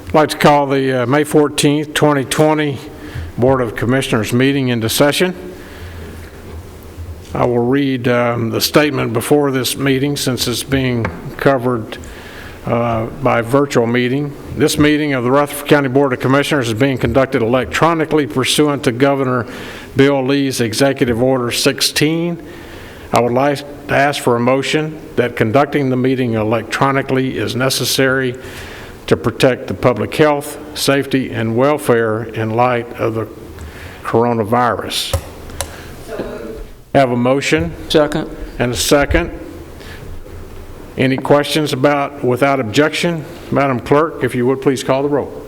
I'd like to call the May 14th, 2020 Board of Commissioners meeting into session. I will read the statement before this meeting since it's being covered by virtual meeting. This meeting of the Rutherford County Board of Commissioners is being conducted electronically pursuant to Governor Bill Lee's Executive Order 16. I would like to ask for a motion that conducting the meeting electronically is necessary to protect the public health, safety, and welfare in light of the coronavirus. Have a motion? Second. And a second. Any questions without objection? Madam Clerk, if you would please call the roll.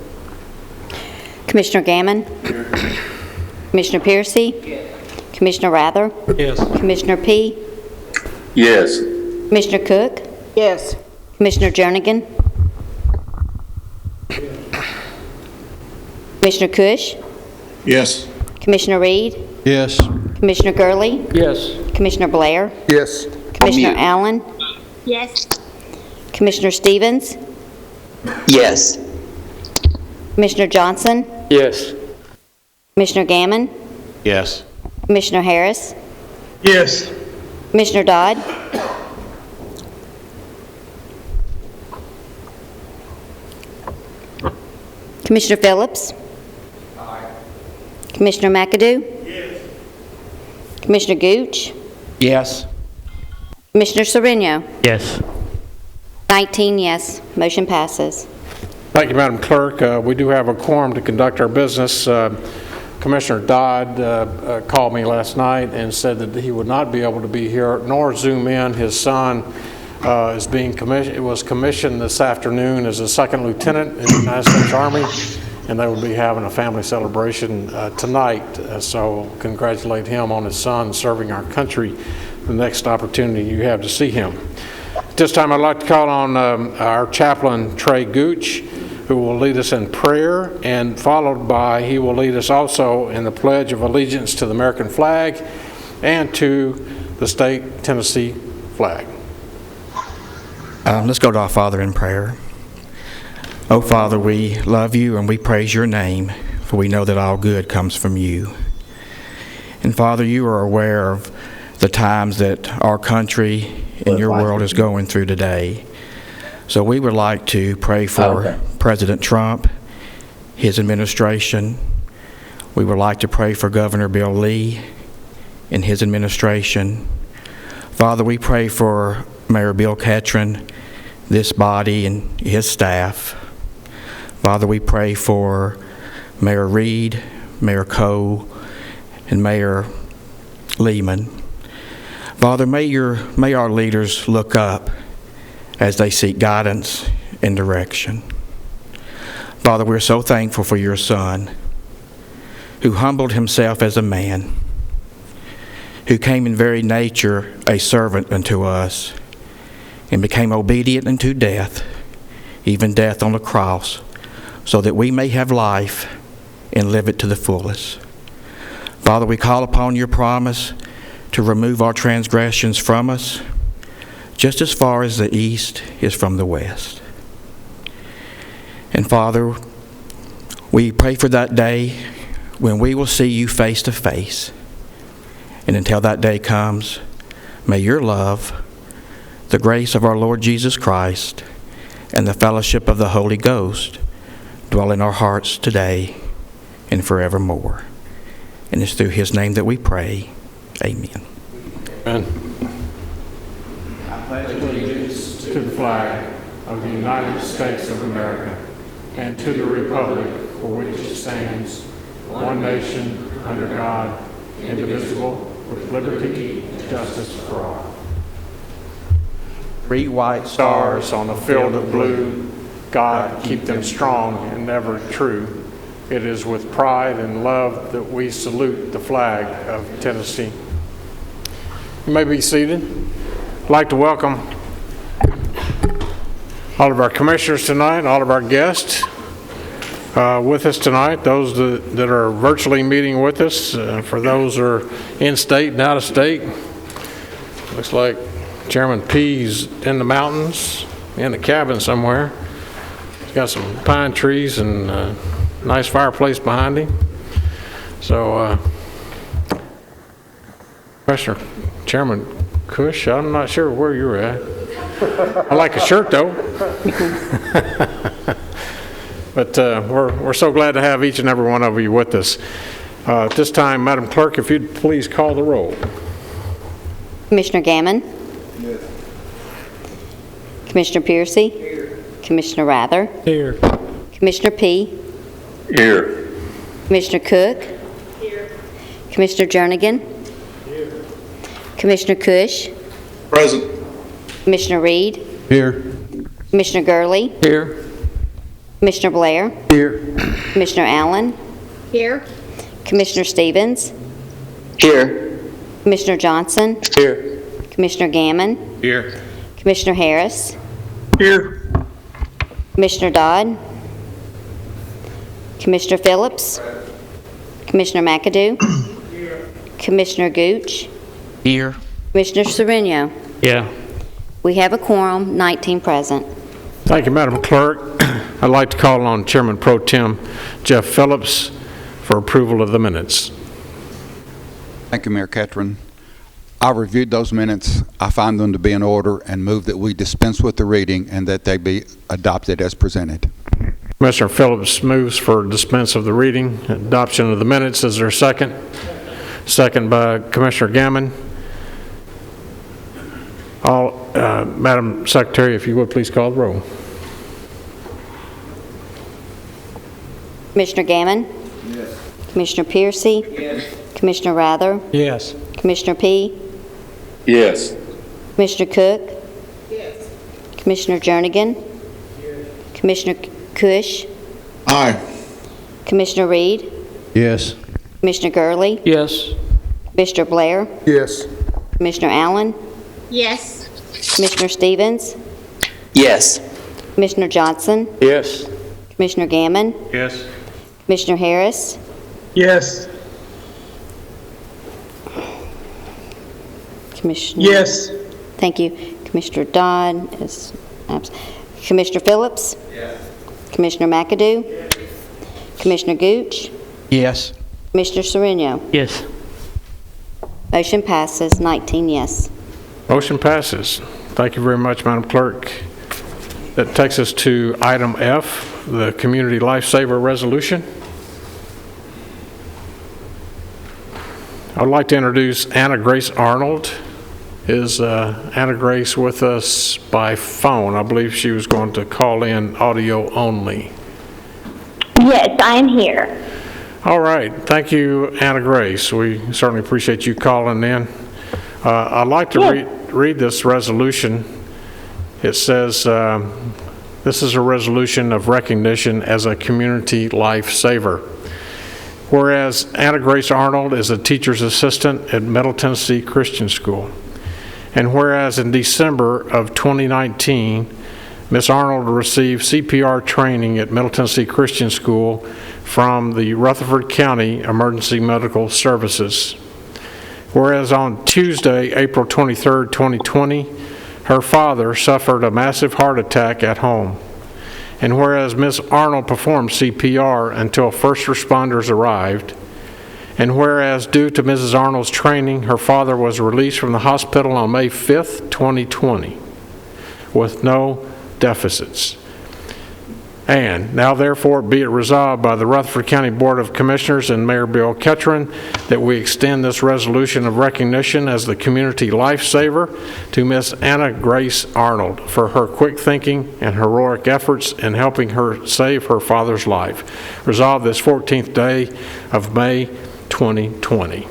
Commissioner Gammon? Here. Commissioner Piercy? Yes. Commissioner Rather? Yes. Commissioner P? Yes. Commissioner Cook? Yes. Commissioner Jernigan? Commissioner Cush? Yes. Commissioner Reed? Yes. Commissioner Gurley? Yes. Commissioner Blair? Yes. Commissioner Allen? Yes. Commissioner Stevens? Yes. Commissioner Johnson? Yes. Commissioner Gammon? Yes. Commissioner Harris? Yes. Commissioner Dodd? Commissioner Phillips? Aye. Commissioner McAdoo? Yes. Commissioner Gooch? Yes. Commissioner Sereno? Yes. 19 yes. Motion passes. Thank you, Madam Clerk. We do have a quorum to conduct our business. Commissioner Dodd called me last night and said that he would not be able to be here nor Zoom in. His son was commissioned this afternoon as a second lieutenant in the United States Army, and they will be having a family celebration tonight. So congratulate him on his son serving our country. The next opportunity you have to see him. At this time, I'd like to call on our chaplain, Trey Gooch, who will lead us in prayer, and followed by, he will lead us also in the Pledge of Allegiance to the American flag and to the state Tennessee flag. Let's go to our Father in prayer. Oh, Father, we love you and we praise your name, for we know that all good comes from you. And Father, you are aware of the times that our country and your world is going through today. So we would like to pray for President Trump, his administration. We would like to pray for Governor Bill Lee and his administration. Father, we pray for Mayor Bill Ketron, this body and his staff. Father, we pray for Mayor Reed, Mayor Cole, and Mayor Lehman. Father, may our leaders look up as they seek guidance and direction. Father, we're so thankful for your Son, who humbled himself as a man, who came in very nature a servant unto us, and became obedient unto death, even death on the cross, so that we may have life and live it to the fullest. Father, we call upon your promise to remove our transgressions from us, just as far as the east is from the west. And Father, we pray for that day when we will see you face to face. And until that day comes, may your love, the grace of our Lord Jesus Christ, and the fellowship of the Holy Ghost dwell in our hearts today and forevermore. And it's through his name that we pray. Amen. Amen. I pledge allegiance to the flag of the United States of America and to the republic for which it stands, one nation, under God, indivisible, with liberty and justice for all. 3 white stars on a field of blue, God keep them strong and never true. It is with pride and love that we salute the flag of Tennessee. You may be seated. I'd like to welcome all of our commissioners tonight, all of our guests with us tonight, those that are virtually meeting with us, for those that are in state and out of state. Looks like Chairman P's in the mountains, in a cabin somewhere. got some pine trees and a nice fireplace behind him. So, Commissioner Chairman Cush, I'm not sure where you're at. I like a shirt, though. But we're so glad to have each and every one of you with us. At this time, Madam Clerk, if you'd please call the roll. Commissioner Gammon? Yes. Commissioner Piercy? Here. Commissioner Rather? Here. Commissioner P? Here. Commissioner Cook? Here. Commissioner Jernigan? Here. Commissioner Cush? Present. Commissioner Reed? Here. Commissioner Gurley? Here. Commissioner Blair? Here. Commissioner Allen? Here. Commissioner Stevens? Here. Commissioner Johnson? Here. Commissioner Gammon? Here. Commissioner Harris? Here. Commissioner Dodd? Commissioner Phillips? Commissioner McAdoo? Commissioner Gooch? Here. Commissioner Sereno? Yeah. We have a quorum, 19 present. Thank you, Madam Clerk. I'd like to call on Chairman Pro Tem Jeff Phillips for approval of the minutes. Thank you, Mayor Ketron. I reviewed those minutes. I find them to be in order and move that we dispense with the reading and that they be adopted as presented. Commissioner Phillips moves for dispense of the reading, adoption of the minutes. Is there a second? Second by Commissioner Gammon. Madam Secretary, if you would please call the roll. Commissioner Gammon? Yes. Commissioner Piercy? Yes. Commissioner Rather? Yes. Commissioner P? Yes. Commissioner Cook? Yes. Commissioner Jernigan? Yes. Commissioner Cush? Aye. Commissioner Reed? Yes. Commissioner Gurley? Yes. Commissioner Blair? Yes. Commissioner Allen? Yes. Commissioner Stevens? Yes. Commissioner Johnson? Yes. Commissioner Gammon? Yes. Commissioner Harris? Yes. Commissioner? Yes. Thank you. Commissioner Dodd is absent. Commissioner Phillips? Yes. Commissioner McAdoo? Yes. Commissioner Gooch? Yes. Commissioner Sereno? Yes. Motion passes, 19 yes. Motion passes. Thank you very much, Madam Clerk. That takes us to item F, the Community Lifesaver Resolution. I'd like to introduce Anna Grace Arnold. Is Anna Grace with us by phone? I believe she was going to call in audio only. Yes, I am here. All right. Thank you, Anna Grace. We certainly appreciate you calling in. I'd like to read this resolution. It says, this is a resolution of recognition as a community lifesaver. Whereas Anna Grace Arnold is a teacher's assistant at Middle Tennessee Christian School. And whereas in December of 2019, Ms. Arnold received CPR training at Middle Tennessee Christian School from the Rutherford County Emergency Medical Services. Whereas on Tuesday, April 23, 2020, her father suffered a massive heart attack at home. And whereas Ms. Arnold performed CPR until first responders arrived, and whereas due to Mrs. Arnold's training, her father was released from the hospital on May 5th, 2020, with no deficits. And now therefore be it resolved by the Rutherford County Board of Commissioners and Mayor Bill Ketron that we extend this resolution of recognition as the community lifesaver to Miss Anna Grace Arnold for her quick thinking and heroic efforts in helping her save her father's life. Resolved this 14th day of May 2020.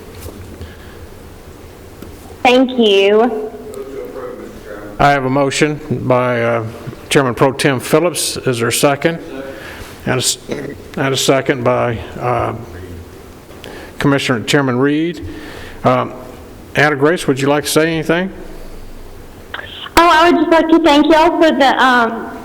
Thank you. I have a motion by Chairman Pro Tem Phillips. Is there a second? And a second by Chairman Reed. Anna Grace, would you like to say anything? Oh, I would just like to thank y'all for the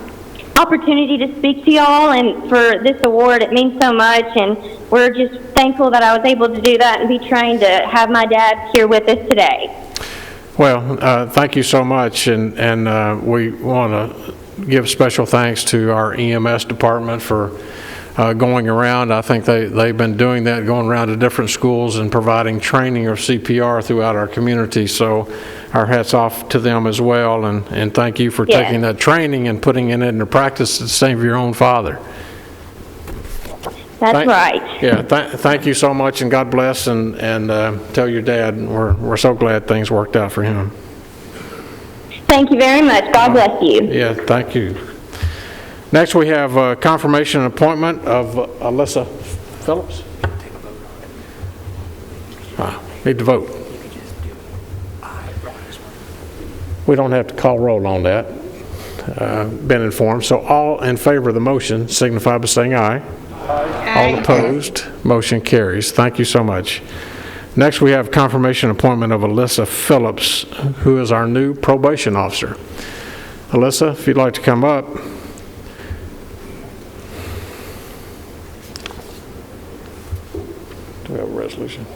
opportunity to speak to y'all and for this award. It means so much, and we're just thankful that I was able to do that and be trained to have my dad here with us today. Well, thank you so much, and we want to give special thanks to our EMS department for going around. I think they've been doing that, going around to different schools and providing training of CPR throughout our community. So our hats off to them as well, and thank you for taking that training and putting it into practice to save your own father. That's right. Yeah, thank you so much, and God bless, and tell your dad we're so glad things worked out for him. Thank you very much. God bless you. Yeah, thank you. Next, we have confirmation and appointment of Alyssa Phillips. Need to vote. We don't have to call roll on that. Been informed. So all in favor of the motion signify by saying aye. Aye. All opposed, motion carries. Thank you so much. Next, we have confirmation appointment of Alyssa Phillips, who is our new probation officer. Alyssa, if you'd like to come up. Do we have a resolution?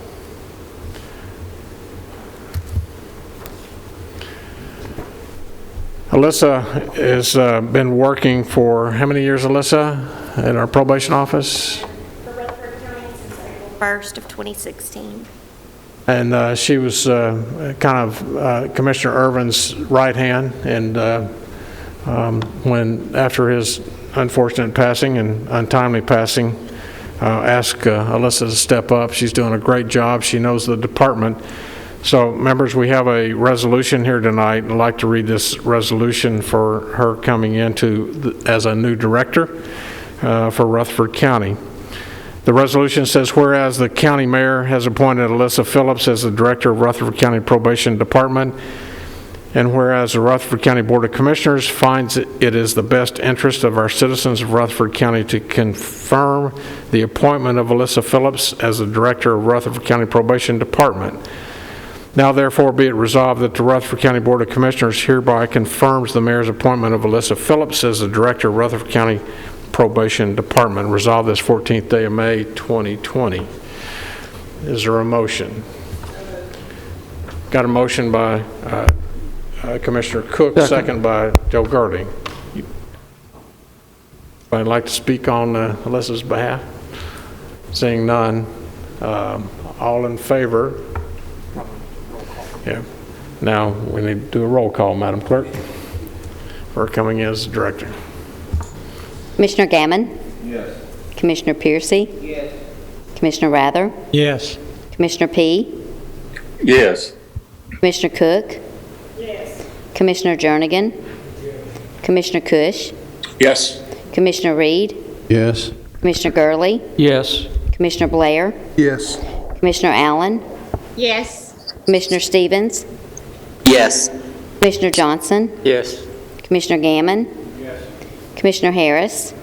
Alyssa has been working for how many years, Alyssa, at our probation office? For Rutherford County since April 1st of 2016. And she was kind of Commissioner Irvin's right hand, and when after his unfortunate passing and untimely passing, asked Alyssa to step up. She's doing a great job. She knows the department. So, members, we have a resolution here tonight. I'd like to read this resolution for her coming into as a new director for Rutherford County. The resolution says, whereas the county mayor has appointed Alyssa Phillips as the director of Rutherford County Probation Department, and whereas the Rutherford County Board of Commissioners finds it is the best interest of our citizens of Rutherford County to confirm the appointment of Alyssa Phillips as the director of Rutherford County Probation Department. Now therefore be it resolved that the Rutherford County Board of Commissioners hereby confirms the mayor's appointment of Alyssa Phillips as the director of Rutherford County Probation Department. Resolved this 14th day of May 2020. Is there a motion? Got a motion by Commissioner Cook, second by Joe Gurley. I'd like to speak on Alyssa's behalf. Seeing none, all in favor? Yeah. Now we need to do a roll call, Madam Clerk, for coming in as director. Commissioner Gammon? Yes. Commissioner Piercy? Yes. Commissioner Rather? Yes. Commissioner P? Yes. Commissioner Cook? Yes. Commissioner Jernigan? Yes. Commissioner Cush? Yes. Commissioner Reed? Yes. Commissioner Gurley? Yes. Commissioner Blair? Yes. Commissioner Allen? Yes. Commissioner Stevens? Yes. Commissioner Johnson? Yes. Commissioner Gammon? Yes. Commissioner Harris?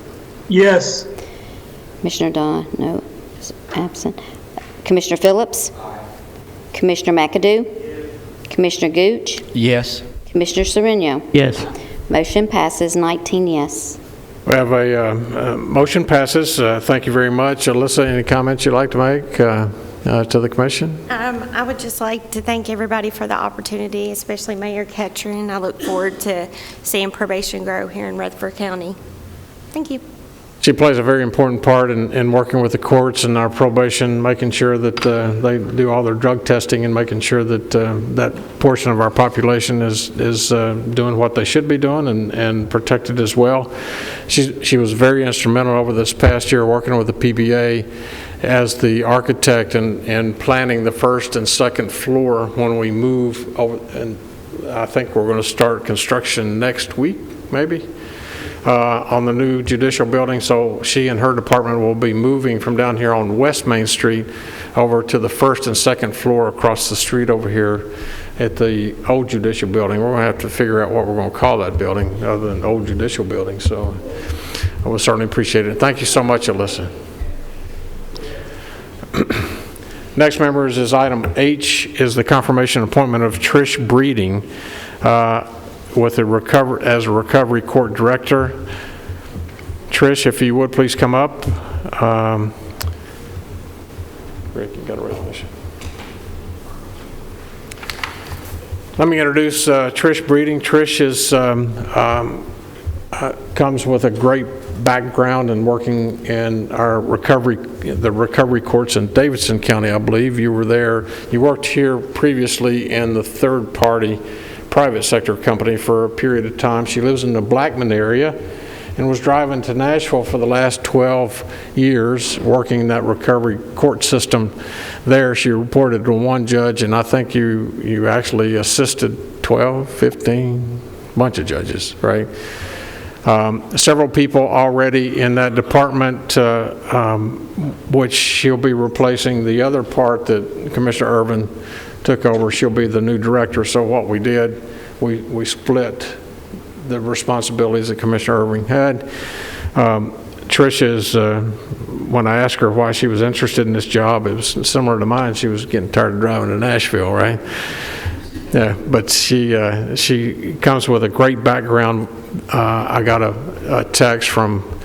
Yes. Commissioner Don, no, is absent. Commissioner Phillips? Commissioner McAdoo? Commissioner Gooch? Yes. Commissioner Sereno? Yes. Motion passes 19 yes. We have a motion passes. Thank you very much. Alyssa, any comments you'd like to make to the commission? I would just like to thank everybody for the opportunity, especially Mayor Ketron. I look forward to seeing probation grow here in Rutherford County. Thank you. She plays a very important part in working with the courts and our probation, making sure that they do all their drug testing and making sure that that portion of our population is doing what they should be doing and protected as well. She was very instrumental over this past year working with the PBA as the architect and planning the first and second floor when we move over, and I think we're going to start construction next week, maybe, on the new judicial building. So she and her department will be moving from down here on West Main Street over to the first and second floor across the street over here at the old judicial building. We're going to have to figure out what we're going to call that building other than old judicial building. So I would certainly appreciate it. Thank you so much, Alyssa. Next, members, is item H, is the confirmation appointment of Trish Breeding with as a recovery court director. Trish, if you would please come up. Rick, you got a resolution. Let me introduce Trish Breeding. Trish is comes with a great background in working in the recovery courts in Davidson County, I believe. You were there. You worked here previously in the third-party private sector company for a period of time. She lives in the Blackman area and was driving to Nashville for the last 12 years, working in that recovery court system there. She reported to one judge, and I think you actually assisted 12, 15, bunch of judges, right? Several people already in that department, which she'll be replacing the other part that Commissioner Irvin took over. She'll be the new director. So what we did, we split the responsibilities that Commissioner Irving had. Tricia's, when I asked her why she was interested in this job, it was similar to mine. She was getting tired of driving to Nashville, right? Yeah, but she comes with a great background. I got a text from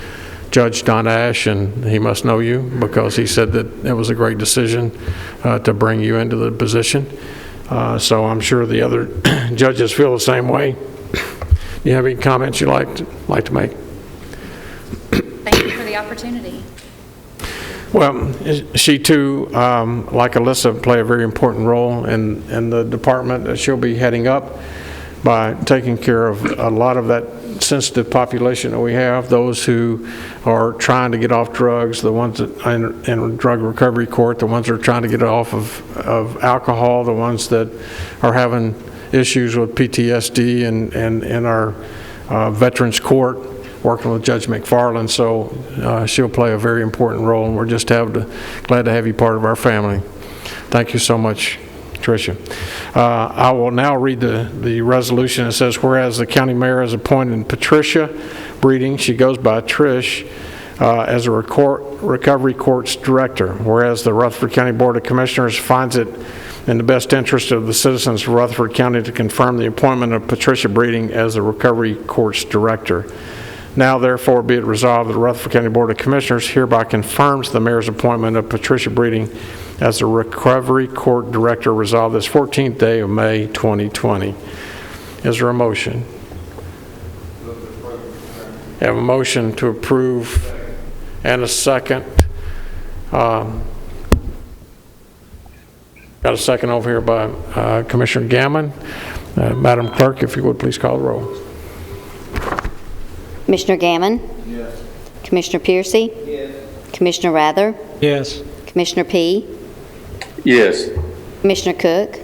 Judge Don Ash, and he must know you because he said that it was a great decision to bring you into the position. So I'm sure the other judges feel the same way. Do you have any comments you'd like to make? Thank you for the opportunity. Well, she too, like Alyssa, play a very important role in the department that she'll be heading up by taking care of a lot of that sensitive population that we have, those who are trying to get off drugs, the ones that in drug recovery court, the ones that are trying to get off of alcohol, the ones that are having issues with PTSD and in our Veterans Court, working with Judge McFarland. So she'll play a very important role, and we're just glad to have you part of our family. Thank you so much, Tricia. I will now read the resolution. It says, whereas the county mayor has appointed Patricia Breeding, she goes by Trish, as a recovery courts director. Whereas the Rutherford County Board of Commissioners finds it in the best interest of the citizens of Rutherford County to confirm the appointment of Patricia Breeding as the recovery courts director. Now, therefore, be it resolved that the Rutherford County Board of Commissioners hereby confirms the mayor's appointment of Patricia Breeding as the Recovery Court Director, resolved this 14th day of May 2020. Is there a motion? I have a motion to approve and a second. Got a second over here by Commissioner Gammon. Madam Clerk, if you would please call the roll. Commissioner Gammon? Yes. Commissioner Piercy? Yes. Commissioner Rather? Yes. Commissioner P? Yes. Commissioner Cook?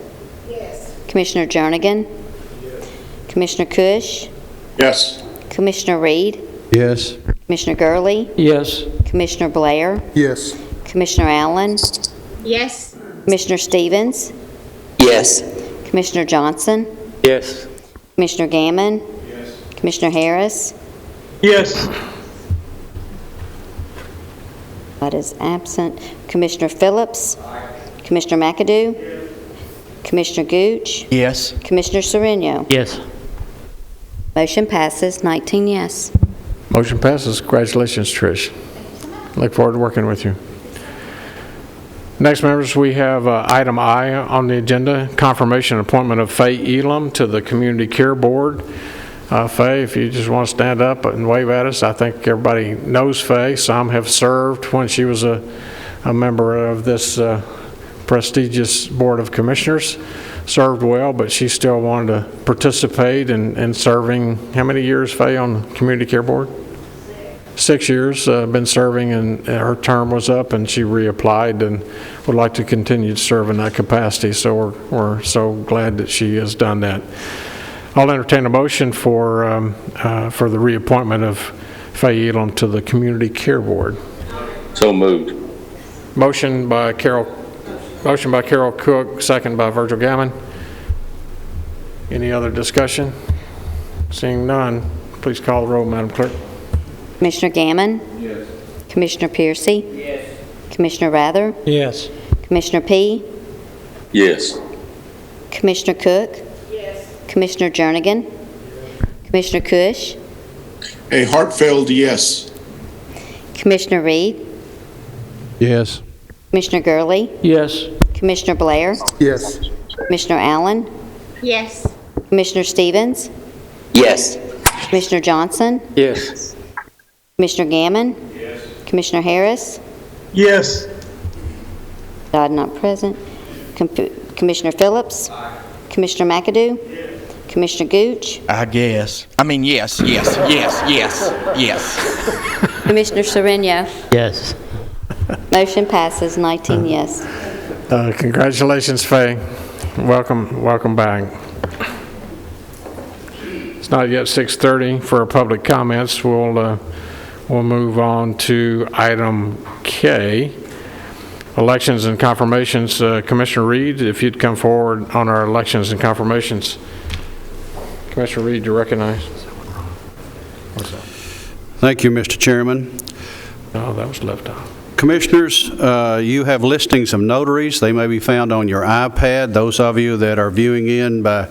Yes. Commissioner Jernigan? Yes. Commissioner Cush? Yes. Commissioner Reed? Yes. Commissioner Gurley? Yes. Commissioner Blair? Yes. Commissioner Allen? Yes. Commissioner Stevens? Yes. Commissioner Johnson? Yes. Commissioner Gammon? Yes. Commissioner Harris? Yes. That is absent. Commissioner Phillips? Commissioner McAdoo? Commissioner Gooch? Yes. Commissioner Sereno? Yes. Motion passes, 19 yes. Motion passes. Congratulations, Trish. Look forward to working with you. Next, members, we have item I on the agenda, confirmation appointment of Faye Elam to the Community Care Board. Faye, if you just want to stand up and wave at us. I think everybody knows Faye. Some have served when she was a member of this prestigious Board of Commissioners. Served well, but she still wanted to participate in serving. How many years, Faye, on the Community Care Board? 6 years, been serving, and her term was up, and she reapplied and would like to continue to serve in that capacity. So we're so glad that she has done that. I'll entertain a motion for the reappointment of Faye Elam to the Community Care Board. So moved. Motion by Carol Cook, second by Virgil Gammon. Any other discussion? Seeing none, please call the roll, Madam Clerk. Commissioner Gammon? Yes. Commissioner Piercy? Yes. Commissioner Rather? Yes. Commissioner P? Yes. Commissioner Cook? Yes. Commissioner Jernigan? Yes. Commissioner Cush? A heartfelt yes. Commissioner Reed? Yes. Commissioner Gurley? Yes. Commissioner Blair? Yes. Commissioner Allen? Yes. Commissioner Stevens? Yes. Commissioner Johnson? Yes. Commissioner Gammon? Yes. Commissioner Harris? Yes. Dodd not present. Commissioner Phillips? Commissioner McAdoo? Commissioner Gooch? I guess. I mean, yes. Commissioner Sereno? Yes. Motion passes 19 yes. Congratulations, Faye. Welcome back. It's not yet 6:30 for public comments. We'll move on to item K, elections and confirmations. Commissioner Reed, if you'd come forward on our elections and confirmations. Commissioner Reed, you recognize. Thank you, Mr. Chairman. Oh, that was left out. Commissioners, you have listings of notaries. They may be found on your iPad. Those of you that are viewing in by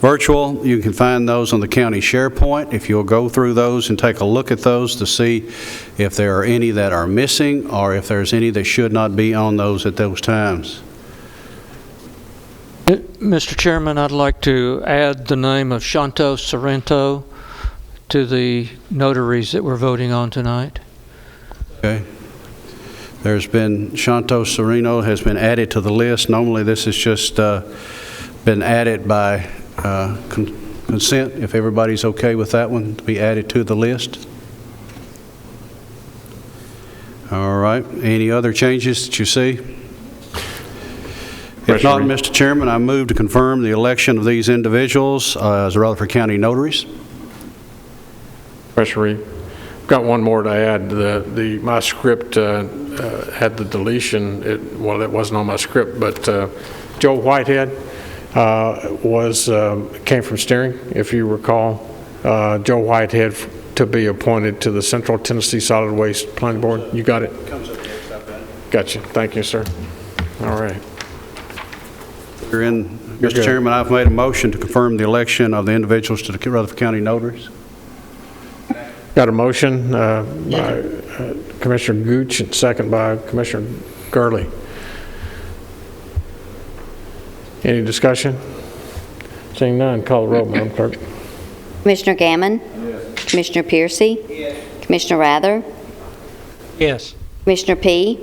virtual, you can find those on the county SharePoint. If you'll go through those and take a look at those to see if there are any that are missing or if there's any that should not be on those at those times. Mr. Chairman, I'd like to add the name of Shanto Sorrento to the notaries that we're voting on tonight. Okay. There's been, Shanto Sereno has been added to the list. Normally this has just been added by consent, if everybody's okay with that one, to be added to the list. All right. Any other changes that you see? If not, Mr. Chairman, I move to confirm the election of these individuals as Rutherford County notaries. Commissioner Reed. Got one more to add. My script had the deletion. It wasn't on my script, but Joe Whitehead came from steering, if you recall. Joe Whitehead to be appointed to the Central Tennessee Solid Waste Planning Board. You got it? Gotcha. Thank you, sir. All right. You're in, Mr. Chairman, I've made a motion to confirm the election of the individuals to the Rutherford County notaries. Got a motion by Commissioner Gooch and second by Commissioner Gurley. Any discussion? Seeing none, call the roll, Madam Clerk. Commissioner Gammon? Yes. Commissioner Piercy? Yes. Commissioner Rather? Yes. Commissioner P?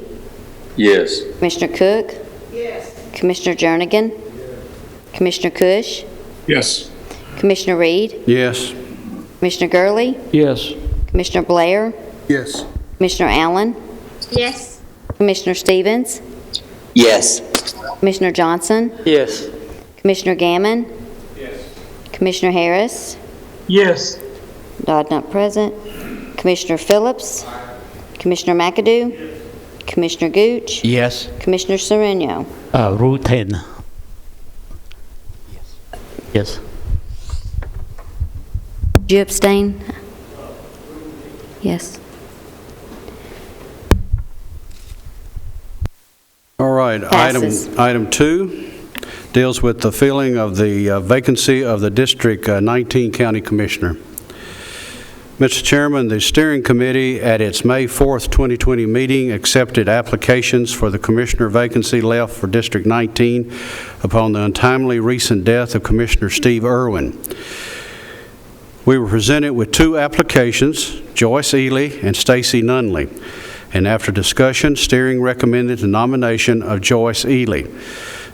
Yes. Commissioner Cook? Yes. Commissioner Jernigan? Yes. Commissioner Cush? Yes. Commissioner Reed? Yes. Commissioner Gurley? Yes. Commissioner Blair? Yes. Commissioner Allen? Yes. Commissioner Stevens? Yes. Commissioner Johnson? Yes. Commissioner Gammon? Yes. Commissioner Harris? Yes. Dodd not present. Commissioner Phillips? Commissioner McAdoo? Commissioner Gooch? Yes. Commissioner Sereno? Rule 10. Yes. Did you abstain? Yes. All right. Passes. Item 2 deals with the filling of the vacancy of the District 19 County Commissioner. Mr. Chairman, the steering committee at its May 4th, 2020 meeting accepted applications for the commissioner vacancy left for District 19 upon the untimely recent death of Commissioner Steve Irwin. We were presented with 2 applications, Joyce Ely and Stacy Nunley, and after discussion, steering recommended the nomination of Joyce Ely.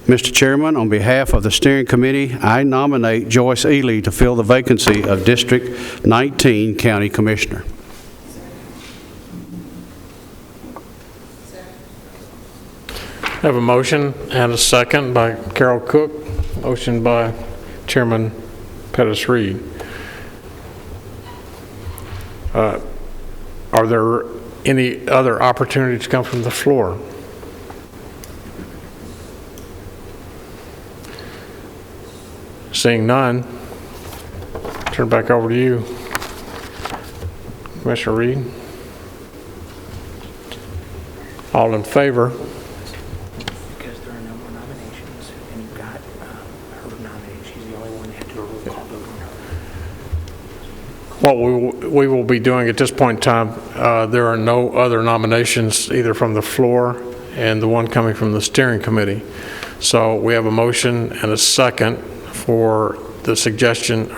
Mr. Chairman, on behalf of the steering committee, I nominate Joyce Ely to fill the vacancy of District 19 County Commissioner. I have a motion and a second by Carol Cook, motion by Chairman Pettis Reed. Are there any other opportunities to come from the floor? Seeing none, turn back over to you, Commissioner Reed. All in favor? Because there are no more nominations, and you've got her nominated. She's the only one that had to do a roll call vote on her. What we will be doing at this point in time, there are no other nominations either from the floor and the one coming from the steering committee. So we have a motion and a second for the suggestion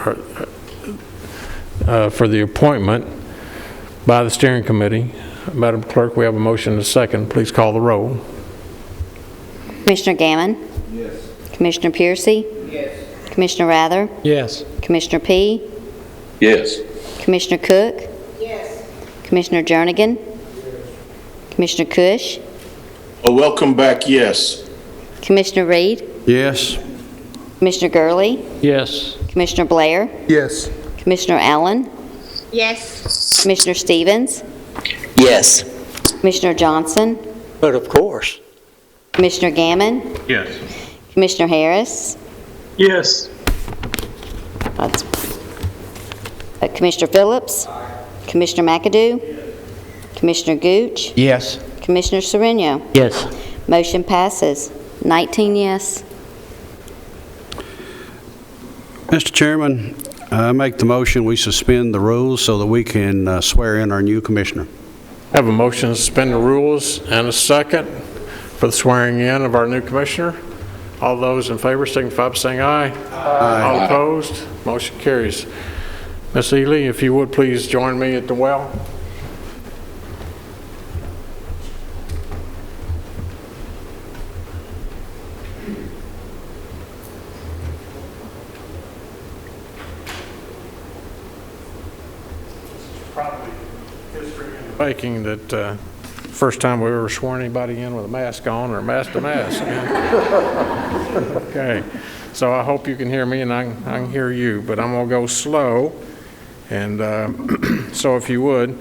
for the appointment by the steering committee. Madam Clerk, we have a motion and a second. Please call the roll. Commissioner Gammon? Yes. Commissioner Piercy? Yes. Commissioner Rather? Yes. Commissioner P? Yes. Commissioner Cook? Yes. Commissioner Jernigan? Commissioner Cush? Oh, welcome back, yes. Commissioner Reed? Yes. Commissioner Gurley? Yes. Commissioner Blair? Yes. Commissioner Allen? Yes. Commissioner Stevens? Yes. Commissioner Johnson? But of course. Commissioner Gammon? Yes. Commissioner Harris? Yes. That's- Commissioner Phillips? Commissioner McAdoo? Commissioner Gooch? Yes. Commissioner Sereno? Yes. Motion passes. 19 yes. Mr. Chairman, I make the motion we suspend the rules so that we can swear in our new commissioner. I have a motion to suspend the rules and a second for the swearing in of our new commissioner. All those in favor signify by saying aye. Aye. All opposed? Motion carries. Ms. Ely, if you would please join me at the well. Probably history in the making that first time we ever sworn anybody in with a mask on or mask to mask. Okay, so I hope you can hear me and I can hear you, but I'm going to go slow. And so if you would,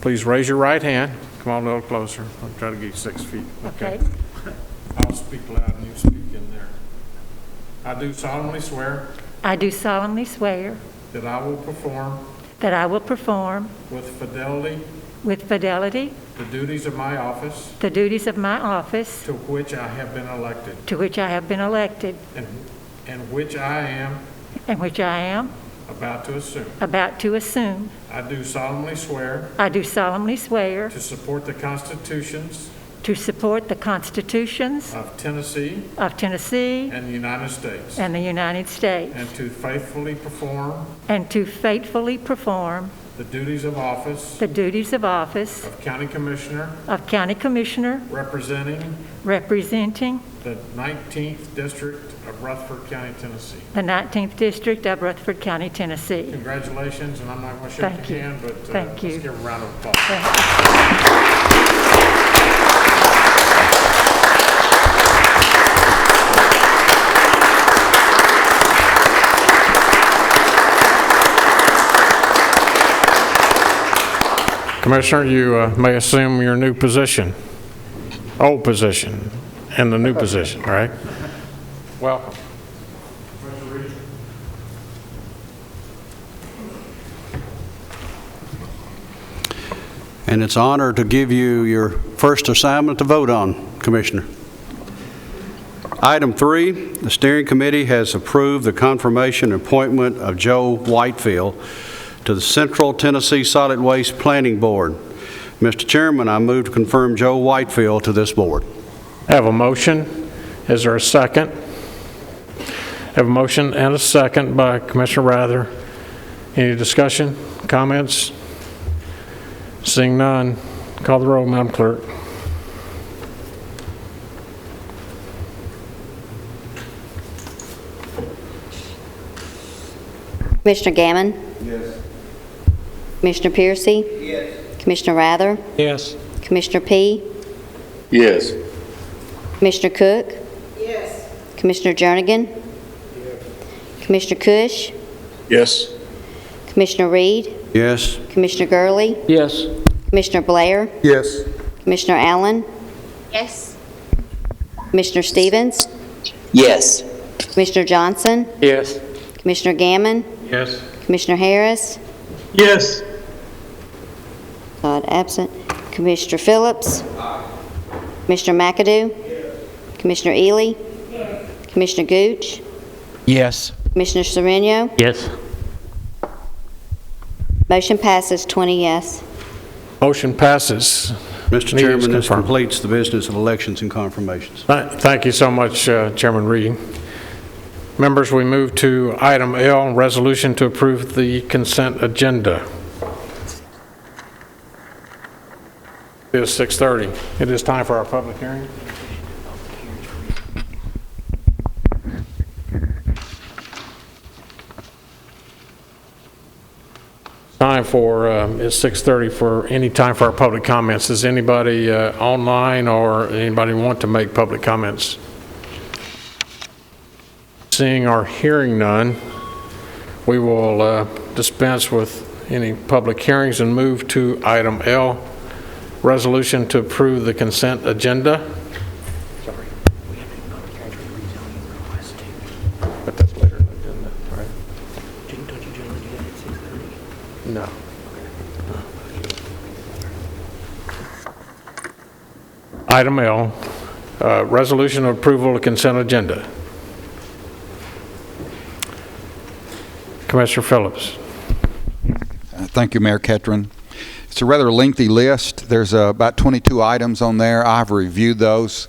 please raise your right hand. Come on a little closer. I'll try to get you 6 feet. Okay. I'll speak loud and you speak in there. I do solemnly swear I do solemnly swear that I will perform that I will perform with fidelity with fidelity the duties of my office the duties of my office to which I have been elected to which I have been elected and which I am and which I am about to assume. about to assume. I do solemnly swear I do solemnly swear to support the constitutions to support the constitutions of Tennessee and the United States, the United States, and to faithfully perform the duties of office of County Commissioner representing the 19th District of Rutherford County, Tennessee. the 19th District of Rutherford County, Tennessee. Congratulations, and I'm not going to shake Thank your you. hand, but Thank you. let's give a round of applause. Commissioner, you may assume your new position, old position, and the new position, all right? Welcome. And it's an honor to give you your first assignment to vote on, Commissioner. Item 3, the steering committee has approved the confirmation and appointment of Joe Whitefield to the Central Tennessee Solid Waste Planning Board. Mr. Chairman, I move to confirm Joe Whitefield to this board. I have a motion. Is there a second? I have a motion and a second by Commissioner Rather. Any discussion, comments? Seeing none, call the roll, Madam Clerk. Commissioner Gammon? Yes. Commissioner Piercy? Yes. Commissioner Rather? Yes. Commissioner P? Yes. Commissioner Cook? Yes. Commissioner Jernigan? Yes. Commissioner Cush? Yes. Commissioner Reed? Yes. Commissioner Gurley? Yes. Commissioner Blair? Yes. Commissioner Allen? Yes. Commissioner Stevens? Yes. Commissioner Johnson? Yes. Commissioner Gammon? Yes. Commissioner Harris? Yes. Todd absent. Commissioner Phillips? Commissioner McAdoo? Commissioner Ely? Commissioner Gooch? Yes. Commissioner Sereno? Yes. Motion passes 20 yes. Motion passes. Mr. Meeting is Chairman, this confirmed. completes the business of elections and confirmations. Thank you so much, Chairman Reed. Members, we move to item L, resolution to approve the consent agenda. It is 6:30. It is time for our public hearing. Time for, it's 6:30 for any time for our public comments. Is anybody online or anybody want to make public comments? Seeing or hearing none, we will dispense with any public hearings and move to item L, resolution to approve the consent agenda. Sorry. But that's later in the agenda, right? Don't you generally do that at 6:30? No. Item L, resolution of approval of consent agenda. Commissioner Phillips. Thank you, Mayor Ketron. It's a rather lengthy list. There's about 22 items on there. I've reviewed those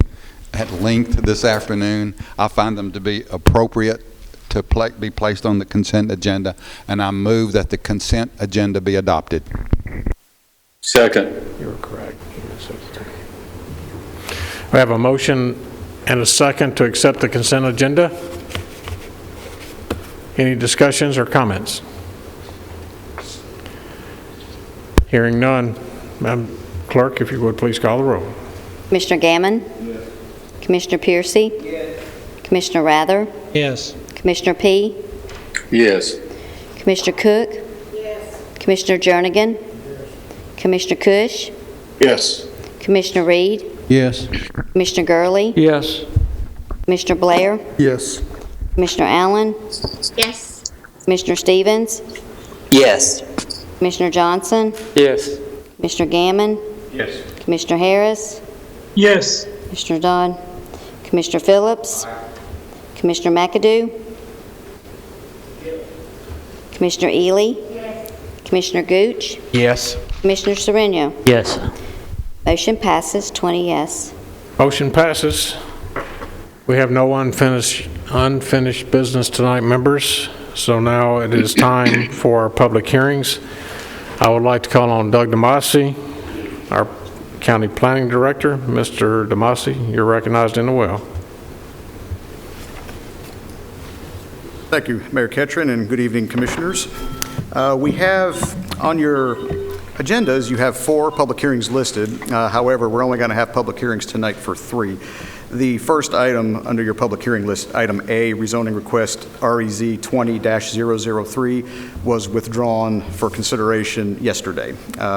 at length this afternoon. I find them to be appropriate to be placed on the consent agenda, and I move that the consent agenda be adopted. Second. You're correct. We have a motion and a second to accept the consent agenda. Any discussions or comments? Hearing none. Madam Clerk, if you would please call the roll. Commissioner Gammon? Yes. Commissioner Piercy? Yes. Commissioner Rather? Yes. Commissioner P? Yes. Commissioner Cook? Yes. Commissioner Jernigan? Yes. Commissioner Cush? Yes. Commissioner Reed? Yes. Commissioner Gurley? Yes. Commissioner Blair? Yes. Commissioner Allen? Yes. Commissioner Stevens? Yes. Commissioner Johnson? Yes. Commissioner Gammon? Yes. Commissioner Harris? Yes. Commissioner Dodd? Commissioner Phillips? Commissioner McAdoo? Commissioner Ely? Yes. Commissioner Gooch? Yes. Commissioner Sereno? Yes. Motion passes 20 yes. Motion passes. We have no unfinished business tonight, members. So now it is time for our public hearings. I would like to call on Doug Demosi, our County Planning Director. Mr. Demosi, you're recognized in the well. Thank you, Mayor Ketron, and good evening, Commissioners. We have on your agendas, you have 4 public hearings listed. However, we're only going to have public hearings tonight for 3. The first item under your public hearing list, item A, rezoning request REZ 20-003, was withdrawn for consideration yesterday.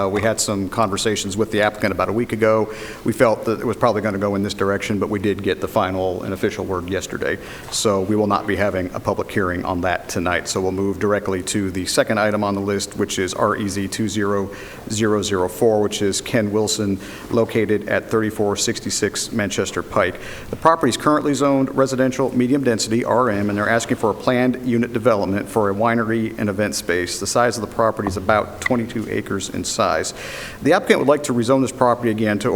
We had some conversations with the applicant about a week ago. We felt that it was probably going to go in this direction, but we did get the final and official word yesterday. So we will not be having a public hearing on that tonight. So we'll move directly to the second item on the list, which is REZ 20004, which is Ken Wilson, located at 3466 Manchester Pike. The property is currently zoned residential medium density, RM, and they're asking for a planned unit development for a winery and event space. The size of the property is about 22 acres in size. The applicant would like to rezone this property again to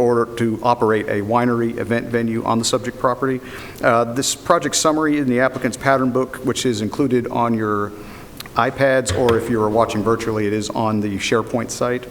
operate a winery event venue on the subject property. This project summary in the applicant's pattern book, which is included on your iPads, or if you're watching virtually, it is on the SharePoint site.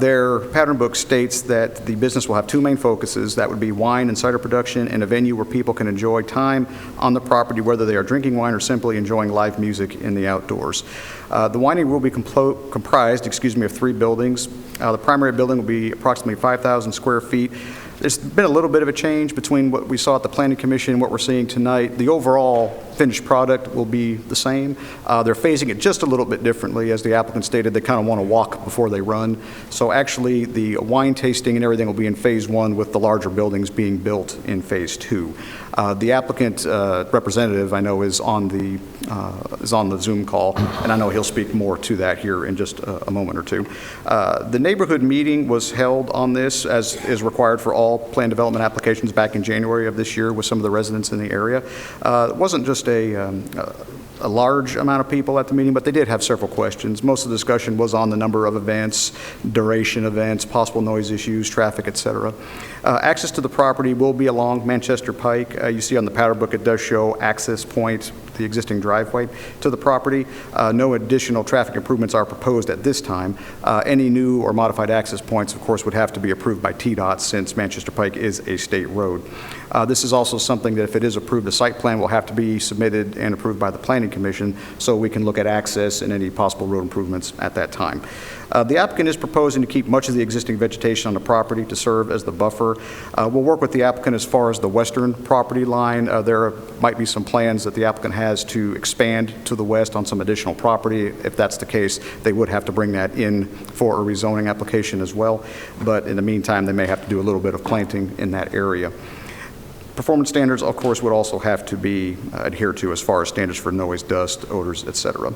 Their pattern book states that the business will have 2 main focuses. That would be wine and cider production and a venue where people can enjoy time on the property, whether they are drinking wine or simply enjoying live music in the outdoors. The winery will be comprised of 3 buildings. The primary building will be approximately 5,000 square feet. There's been a little bit of a change between what we saw at the Planning Commission and what we're seeing tonight. The overall finished product will be the same. They're phasing it just a little bit differently. As the applicant stated, they kind of want to walk before they run. So actually, the wine tasting and everything will be in phase 1, with the larger buildings being built in phase 2. The applicant representative, I know, is on the Zoom call, and I know he'll speak more to that here in just a moment or two. The neighborhood meeting was held on this, as is required for all plan development applications, back in January of this year with some of the residents in the area. It wasn't just a a large amount of people at the meeting, but they did have several questions. Most of the discussion was on the number of events, duration events, possible noise issues, traffic, et cetera. Access to the property will be along Manchester Pike. You see on the pattern book it does show access point, the existing driveway to the property. No additional traffic improvements are proposed at this time. Any new or modified access points, of course, would have to be approved by TDOT since Manchester Pike is a state road. This is also something that if it is approved, the site plan will have to be submitted and approved by the Planning Commission so we can look at access and any possible road improvements at that time. The applicant is proposing to keep much of the existing vegetation on the property to serve as the buffer. We'll work with the applicant as far as the western property line. There might be some plans that the applicant has to expand to the west on some additional property. If that's the case, they would have to bring that in for a rezoning application as well. But in the meantime, they may have to do a little bit of planting in that area. Performance standards, of course, would also have to be adhered to as far as standards for noise, dust, odors, et cetera.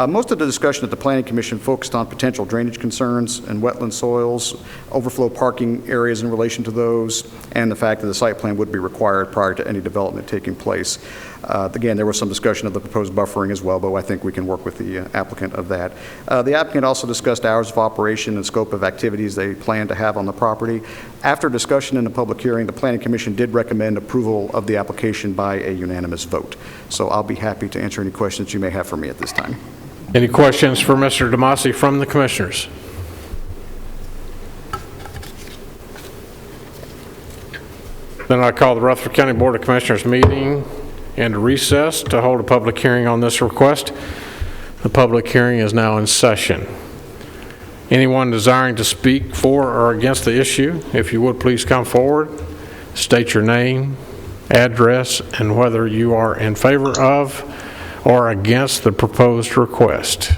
Most of the discussion at the Planning Commission focused on potential drainage concerns and wetland soils, overflow parking areas in relation to those, and the fact that the site plan would be required prior to any development taking place. Again, there was some discussion of the proposed buffering as well, but I think we can work with the applicant of that. The applicant also discussed hours of operation and scope of activities they plan to have on the property. After discussion in the public hearing, the Planning Commission did recommend approval of the application by a unanimous vote. So I'll be happy to answer any questions you may have for me at this time. Any questions for Mr. Demosi from the commissioners? Then I call the Rutherford County Board of Commissioners meeting and recess to hold a public hearing on this request. The public hearing is now in session. Anyone desiring to speak for or against the issue, if you would please come forward, state your name, address, and whether you are in favor of or against the proposed request.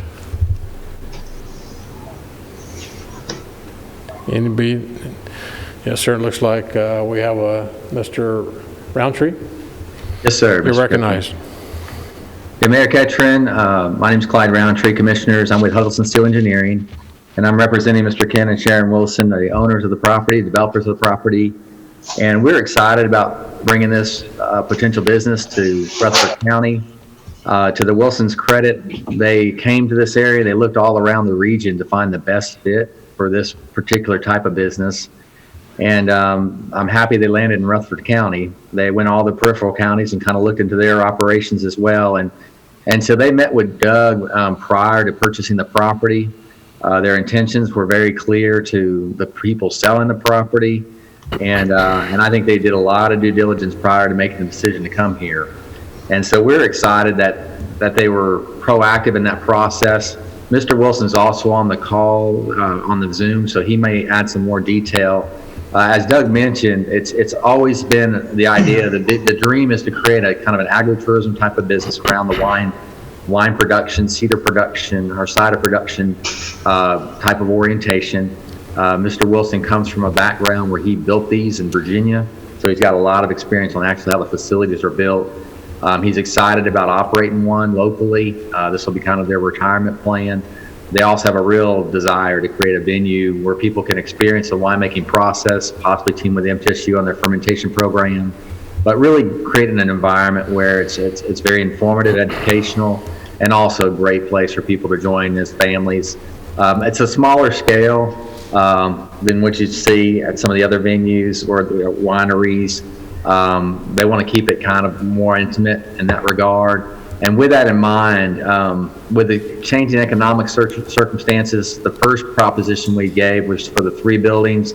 Anybody? Yes, sir. It looks like we have Mr. Roundtree. Yes, sir. You're recognized. Yeah, Mayor Ketron, my name is Clyde Roundtree, Commissioners. I'm with Huddleston Steel Engineering, and I'm representing Mr. Ken and Sharon Wilson, the owners of the property, developers of the property. And we're excited about bringing this potential business to Rutherford County. To the Wilsons' credit, they came to this area. They looked all around the region to find the best fit for this particular type of business. And I'm happy they landed in Rutherford County. They went all the peripheral counties and kind of looked into their operations as well. And so they met with Doug prior to purchasing the property. Their intentions were very clear to the people selling the property. And I think they did a lot of due diligence prior to making the decision to come here. And so we're excited that they were proactive in that process. Mr. Wilson's also on the call on the Zoom, so he may add some more detail. As Doug mentioned, it's always been the idea, the dream is to create a kind of an agritourism type of business around the wine production, cedar production, or cider production type of orientation. Mr. Wilson comes from a background where he built these in Virginia, so he's got a lot of experience on actually how the facilities are built. He's excited about operating one locally. This will be kind of their retirement plan. They also have a real desire to create a venue where people can experience the winemaking process, possibly team with MTSU on their fermentation program, but really creating an environment where it's very informative, educational, and also a great place for people to join as families. It's a smaller scale than what you see at some of the other venues or the wineries. They want to keep it kind of more intimate in that regard. And with that in mind, with the changing economic circumstances, the first proposition we gave was for the 3 buildings,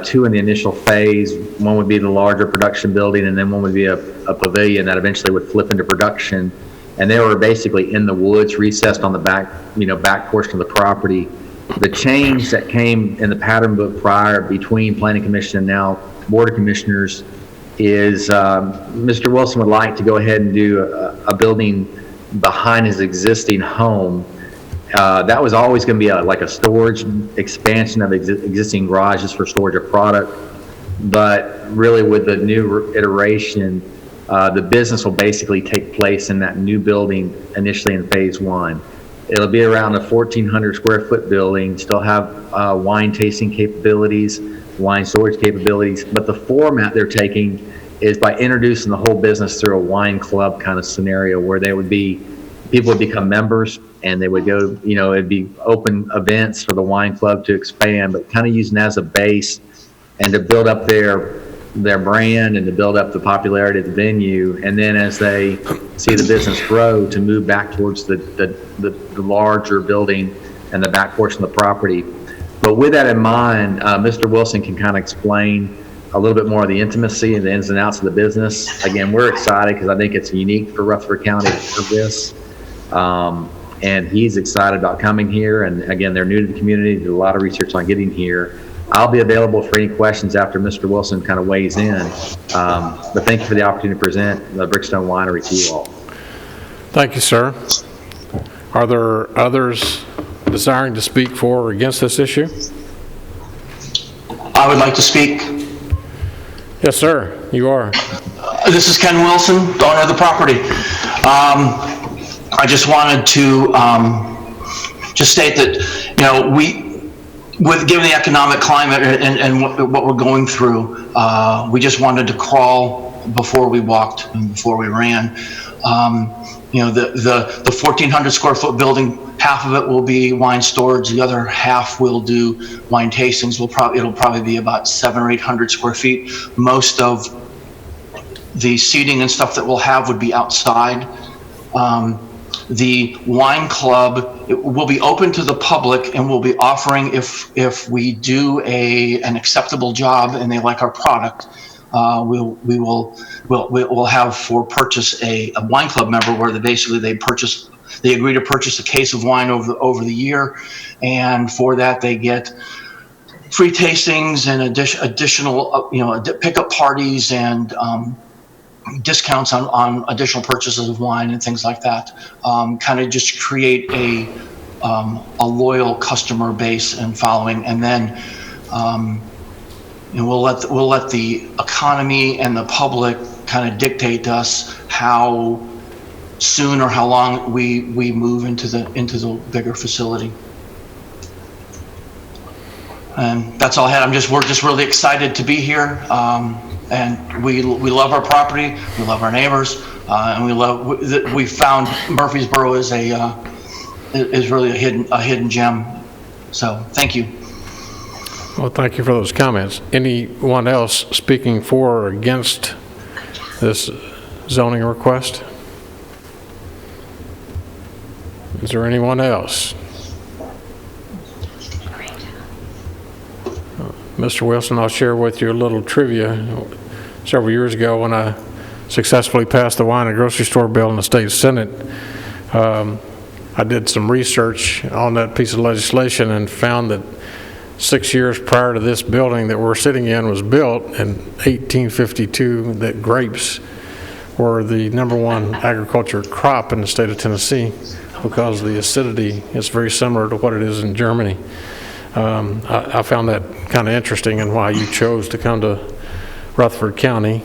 2 in the initial phase. One would be the larger production building, and then one would be a pavilion that eventually would flip into production. And they were basically in the woods, recessed on the back portion of the property. The change that came in the pattern book prior between Planning Commission and now Board of Commissioners is Mr. Wilson would like to go ahead and do a building behind his existing home. That was always going to be like a storage expansion of existing garages for storage of product. But really with the new iteration, the business will basically take place in that new building initially in phase 1. It'll be around a 1,400 square foot building, still have wine tasting capabilities, wine storage capabilities, but the format they're taking is by introducing the whole business through a wine club kind of scenario where people would become members and they would go, it'd be open events for the wine club to expand, but kind of using as a base and to build up their brand and to build up the popularity of the venue. And then as they see the business grow, to move back towards the larger building and the back portion of the property. But with that in mind, Mr. Wilson can kind of explain a little bit more of the intimacy and the ins and outs of the business. Again, we're excited because I think it's unique for Rutherford County for this. And he's excited about coming here. And again, they're new to the community, did a lot of research on getting here. I'll be available for any questions after Mr. Wilson kind of weighs in. But thank you for the opportunity to present the Brickstone Winery to you all. Thank you, sir. Are there others desiring to speak for or against this issue? I would like to speak. Yes, sir, you are. This is Ken Wilson, the owner of the property. I just wanted to just state that, given the economic climate and what we're going through, we just wanted to crawl before we walked and before we ran. The 1,400 square foot building, half of it will be wine storage. The other half will do wine tastings. It'll probably be about 700 or 800 square feet. Most of the seating and stuff that we'll have would be outside. The wine club will be open to the public, and we'll be offering, if we do an acceptable job and they like our product, we'll have for purchase a wine club member where they agree to purchase a case of wine over the year, and for that they get free tastings and additional pickup parties and discounts on additional purchases of wine and things like that. Kind of just create a loyal customer base and following, and then we'll let the economy and the public kind of dictate to us how soon or how long we move into the bigger facility. And that's all I had. We're just really excited to be here. And we love our property, we love our neighbors, and we found Murfreesboro is really a hidden gem. So thank you. Well, thank you for those comments. Anyone else speaking for or against this zoning request? Is there anyone else? Mr. Wilson, I'll share with you a little trivia. Several years ago, when I successfully passed the wine and grocery store bill in the state Senate, I did some research on that piece of legislation and found that 6 years prior to this building that we're sitting in was built in 1852, that grapes were the #1 agriculture crop in the state of Tennessee because the acidity is very similar to what it is in Germany. I found that kind of interesting and why you chose to come to Rutherford County.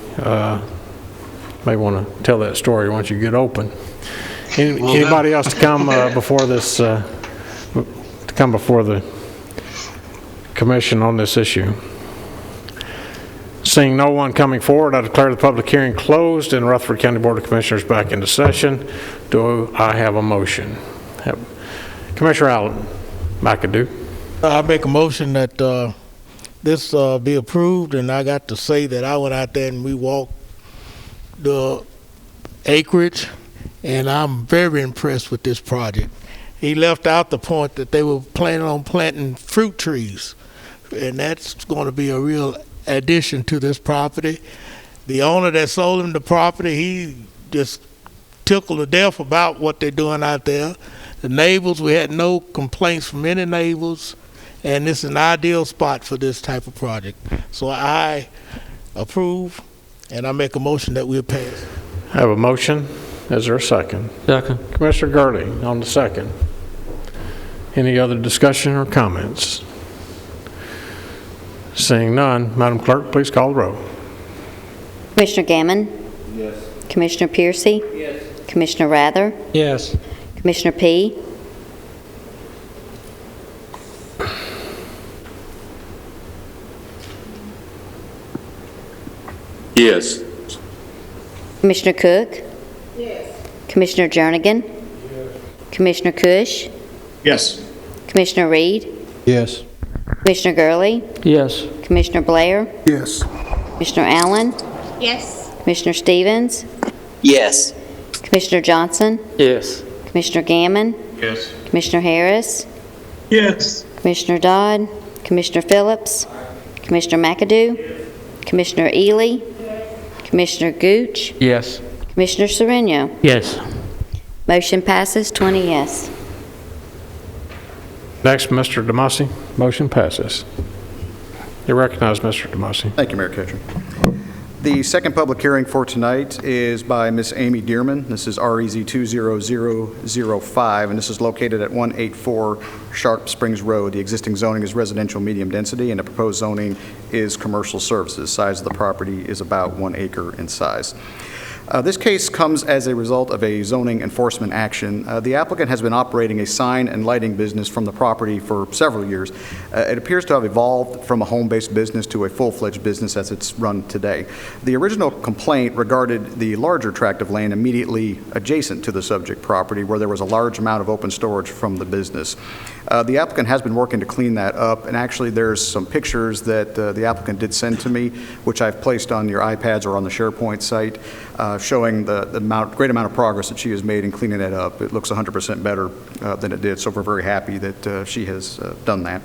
May want to tell that story once you get open. Anybody else to come before this? To come before the commission on this issue? Seeing no one coming forward, I declare the public hearing closed and Rutherford County Board of Commissioners back into session. Do I have a motion? Commissioner Allen McAdoo. I make a motion that this be approved, and I got to say that I went out there and we walked the acreage, and I'm very impressed with this project. He left out the point that they were planning on planting fruit trees, and that's going to be a real addition to this property. The owner that sold him the property, he just tickled to death about what they're doing out there. The neighbors, we had no complaints from any neighbors, and this is an ideal spot for this type of project. So I approve, and I make a motion that we pass. I have a motion. Is there a second? Second. Commissioner Gurley on the second. Any other discussion or comments? Seeing none, Madam Clerk, please call the roll. Commissioner Gammon? Yes. Commissioner Piercy? Yes. Commissioner Rather? Yes. Commissioner P? Yes. Commissioner Cook? Commissioner Jernigan? Commissioner Cush? Yes. Commissioner Reed? Yes. Commissioner Gurley? Yes. Commissioner Blair? Yes. Commissioner Allen? Yes. Commissioner Stevens? Yes. Commissioner Johnson? Yes. Commissioner Gammon? Yes. Commissioner Harris? Yes. Commissioner Dodd? Commissioner Phillips? Commissioner McAdoo? Commissioner Ely? Commissioner Gooch? Yes. Commissioner Sereno? Yes. Motion passes 20 yes. Next, Mr. Demosi. Motion passes. You recognize Mr. Demosi. Thank you, Mayor Ketchum. The second public hearing for tonight is by Miss Amy Dearman. This is REZ 20005, and this is located at 184 Sharp Springs Road. The existing zoning is residential medium density, and the proposed zoning is commercial services. Size of the property is about 1 acre in size. This case comes as a result of a zoning enforcement action. The applicant has been operating a sign and lighting business from the property for several years. It appears to have evolved from a home-based business to a full-fledged business as it's run today. The original complaint regarded the larger tract of land immediately adjacent to the subject property where there was a large amount of open storage from the business. The applicant has been working to clean that up, and actually there's some pictures that the applicant did send to me, which I've placed on your iPads or on the SharePoint site, showing the great amount of progress that she has made in cleaning it up. It looks 100% better than it did, so we're very happy that she has done that.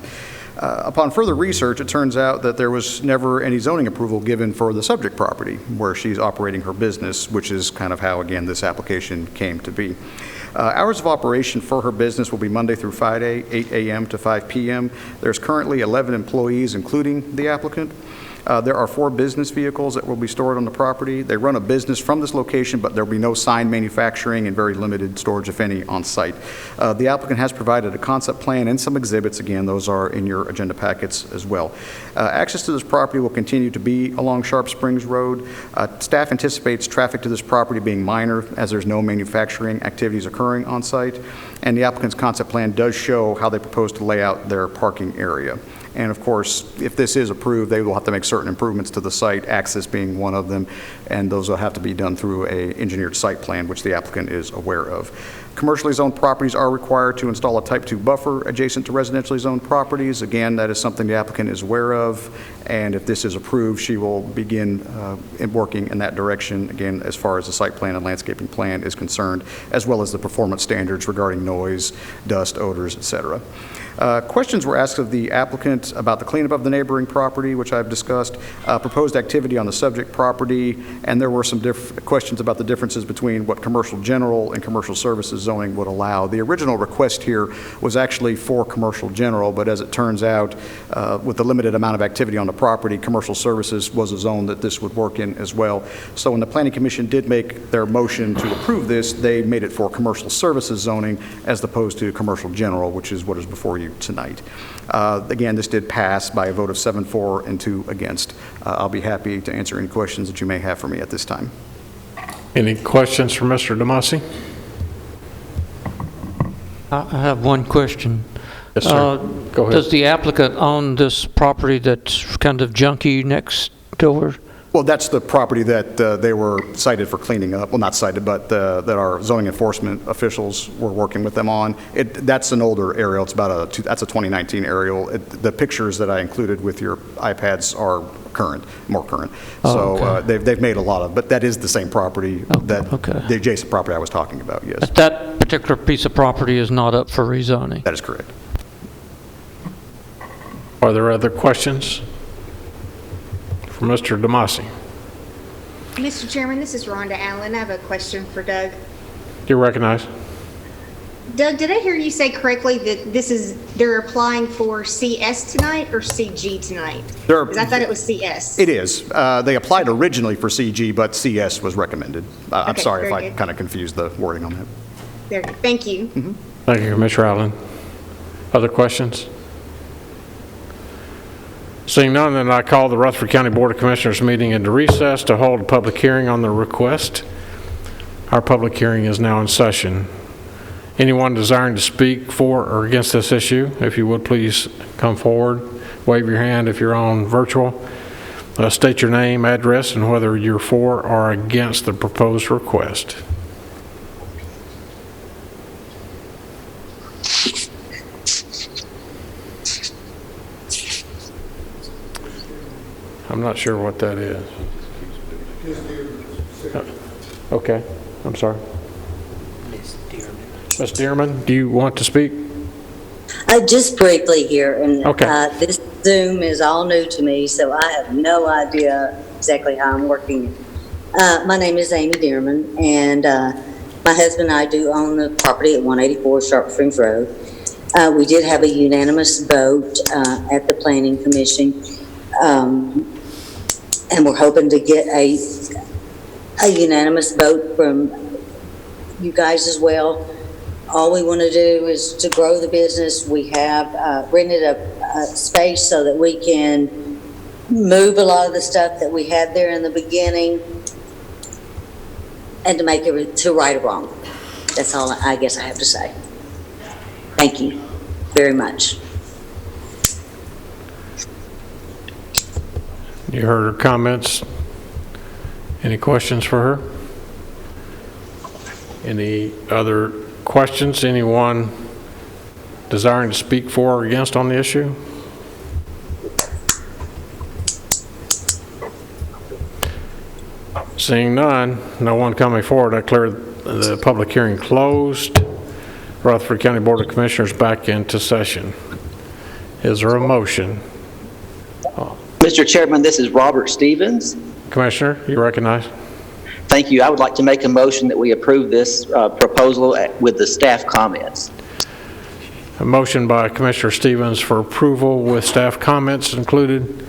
Upon further research, it turns out that there was never any zoning approval given for the subject property where she's operating her business, which is kind of how, again, this application came to be. Hours of operation for her business will be Monday through Friday, 8 a.m. to 5 p.m. There's currently 11 employees, including the applicant. There are 4 business vehicles that will be stored on the property. They run a business from this location, but there will be no sign manufacturing and very limited storage, if any, on site. The applicant has provided a concept plan and some exhibits. Again, those are in your agenda packets as well. Access to this property will continue to be along Sharp Springs Road. Staff anticipates traffic to this property being minor as there's no manufacturing activities occurring on site. And the applicant's concept plan does show how they propose to lay out their parking area. And of course, if this is approved, they will have to make certain improvements to the site, access being one of them, and those will have to be done through an engineered site plan, which the applicant is aware of. Commercially zoned properties are required to install a Type 2 buffer adjacent to residentially zoned properties. Again, that is something the applicant is aware of, and if this is approved, she will begin working in that direction, again, as far as the site plan and landscaping plan is concerned, as well as the performance standards regarding noise, dust, odors, etc. Questions were asked of the applicant about the cleanup of the neighboring property, which I've discussed, proposed activity on the subject property, and there were some questions about the differences between what commercial general and commercial services zoning would allow. The original request here was actually for commercial general, but as it turns out, with the limited amount of activity on the property, commercial services was a zone that this would work in as well. So when the Planning Commission did make their motion to approve this, they made it for commercial services zoning as opposed to commercial general, which is what is before you tonight. Again, this did pass by a vote of 7-4 and 2 against. I'll be happy to answer any questions that you may have for me at this time. Any questions for Mr. Demosi? I have one question. Yes, sir. Go ahead. Does the applicant own this property that's kind of junky next door? Well, that's the property that they were cited for cleaning up. Well, not cited, but that our zoning enforcement officials were working with them on. That's an older aerial. It's about that's a 2019 aerial. The pictures that I included with your iPads are current, more current. Oh, so okay. they've made a lot of, but that is the same property the adjacent property I was talking about. Yes. But that particular piece of property is not up for rezoning. That is correct. Are there other questions for Mr. Demosi? Mr. Chairman, this is Rhonda Allen. I have a question for Doug. Do you recognize? Doug, did I hear you say correctly that they're applying for CS tonight or CG tonight? Because I thought it was CS. It is. They applied originally for CG, but CS was recommended. I'm Okay, sorry if very I good. kind of confused the wording on that. Very good. Thank you. Mm-hmm. Thank you, Commissioner Allen. Other questions? Seeing none, then I call the Rutherford County Board of Commissioners meeting into recess to hold a public hearing on the request. Our public hearing is now in session. Anyone desiring to speak for or against this issue, if you would please come forward, wave your hand if you're on virtual. State your name, address, and whether you're for or against the proposed request. I'm not sure what that is. Okay, I'm sorry. Ms. Dearman, do you want to speak? Just briefly here, and okay. This Zoom is all new to me, so I have no idea exactly how I'm working. My name is Amy Dearman, and my husband and I do own the property at 184 Sharp Springs Road. We did have a unanimous vote at the Planning Commission, and we're hoping to get a unanimous vote from you guys as well. All we want to do is to grow the business. We have rented a space so that we can move a lot of the stuff that we had there in the beginning and to make it to right or wrong. That's all I guess I have to say. Thank you very much. You heard her comments. Any questions for her? Any other questions? Anyone desiring to speak for or against on the issue? Seeing none, no one coming forward, I declare the public hearing closed. Rutherford County Board of Commissioners back into session. Is there a motion? Mr. Chairman, this is Robert Stevens. Commissioner, you recognize? Thank you. I would like to make a motion that we approve this proposal with the staff comments. A motion by Commissioner Stevens for approval with staff comments included.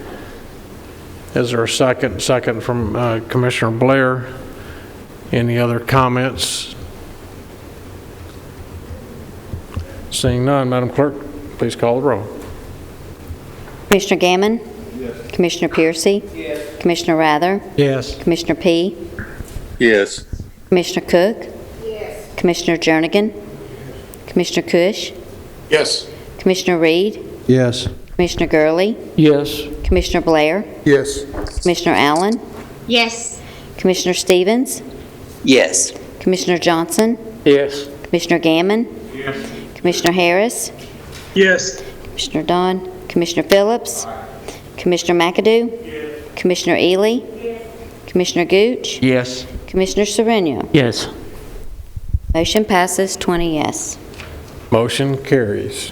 Is there a second? Second from Commissioner Blair. Any other comments? Seeing none, Madam Clerk, please call the roll. Commissioner Gammon? Yes. Commissioner Piercy? Yes. Commissioner Rather? Yes. Commissioner P? Yes. Commissioner Cook? Yes. Commissioner Jernigan? Commissioner Cush? Yes. Commissioner Reed? Yes. Commissioner Gurley? Yes. Commissioner Blair? Yes. Commissioner Allen? Yes. Commissioner Stevens? Yes. Commissioner Johnson? Yes. Commissioner Gammon? Yes. Commissioner Harris? Yes. Commissioner Dunn? Commissioner Phillips? Commissioner McAdoo? Yes. Commissioner Ely? Yes. Commissioner Gooch? Yes. Commissioner Sereno? Yes. Motion passes 20 yes. Motion carries.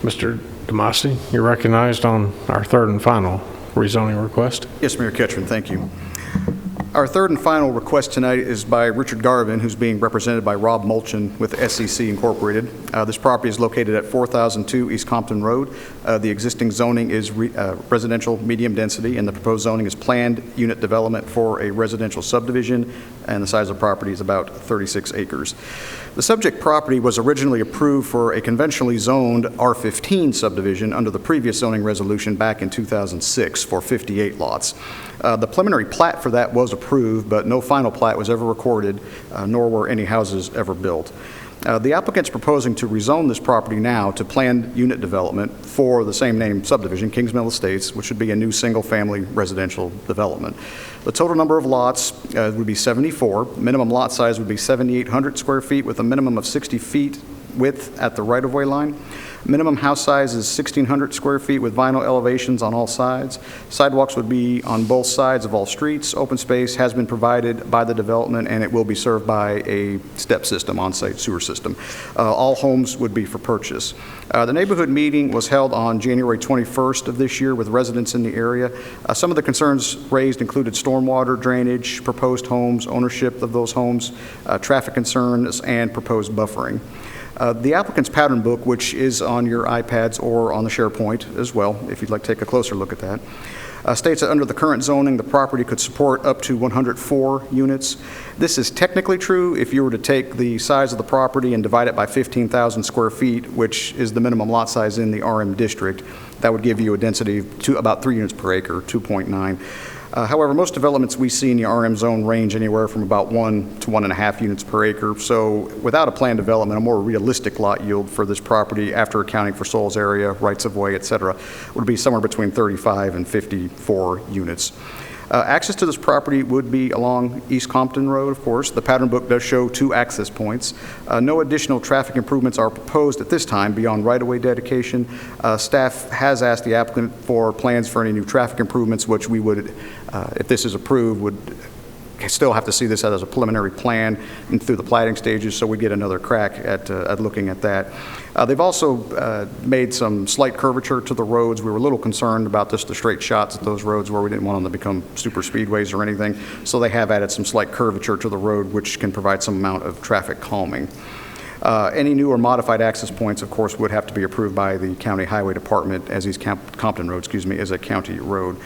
Mr. Demosi, you're recognized on our third and final rezoning request. Yes, Mayor Ketron, thank you. Our third and final request tonight is by Richard Garvin, who's being represented by Rob Mulchin with SEC Incorporated. This property is located at 4002 East Compton Road. The existing zoning is residential medium density, and the proposed zoning is planned unit development for a residential subdivision, and the size of the property is about 36 acres. The subject property was originally approved for a conventionally zoned R15 subdivision under the previous zoning resolution back in 2006 for 58 lots. The preliminary plat for that was approved, but no final plat was ever recorded, nor were any houses ever built. The applicant's proposing to rezone this property now to planned unit development for the same name subdivision, Kings Mill Estates, which would be a new single-family residential development. The total number of lots would be 74. Minimum lot size would be 7,800 square feet with a minimum of 60 feet width at the right-of-way line. Minimum house size is 1,600 square feet with vinyl elevations on all sides. Sidewalks would be on both sides of all streets. Open space has been provided by the development, and it will be served by a step system, on-site sewer system. All homes would be for purchase. The neighborhood meeting was held on January 21st of this year with residents in the area. Some of the concerns raised included stormwater, drainage, proposed homes, ownership of those homes, traffic concerns, and proposed buffering. The applicant's pattern book, which is on your iPads or on the SharePoint as well, if you'd like to take a closer look at that, states that under the current zoning, the property could support up to 104 units. This is technically true if you were to take the size of the property and divide it by 15,000 square feet, which is the minimum lot size in the RM district. That would give you a density of about 3 units per acre, 2.9. However, most developments we see in the RM zone range anywhere from about 1 to 1.5 units per acre. So without a planned development, a more realistic lot yield for this property after accounting for soils area, rights of way, et cetera, would be somewhere between 35 and 54 units. Access to this property would be along East Compton Road, of course. The pattern book does show 2 access points. No additional traffic improvements are proposed at this time beyond right-of-way dedication. Staff has asked the applicant for plans for any new traffic improvements, which we would, if this is approved, would still have to see this as a preliminary plan and through the plating stages, so we get another crack at looking at that. They've also made some slight curvature to the roads. We were a little concerned about just the straight shots at those roads where we didn't want them to become super speedways or anything, so they have added some slight curvature to the road, which can provide some amount of traffic calming. Any new or modified access points, of course, would have to be approved by the County Highway Department, as East Compton Road, is a county road.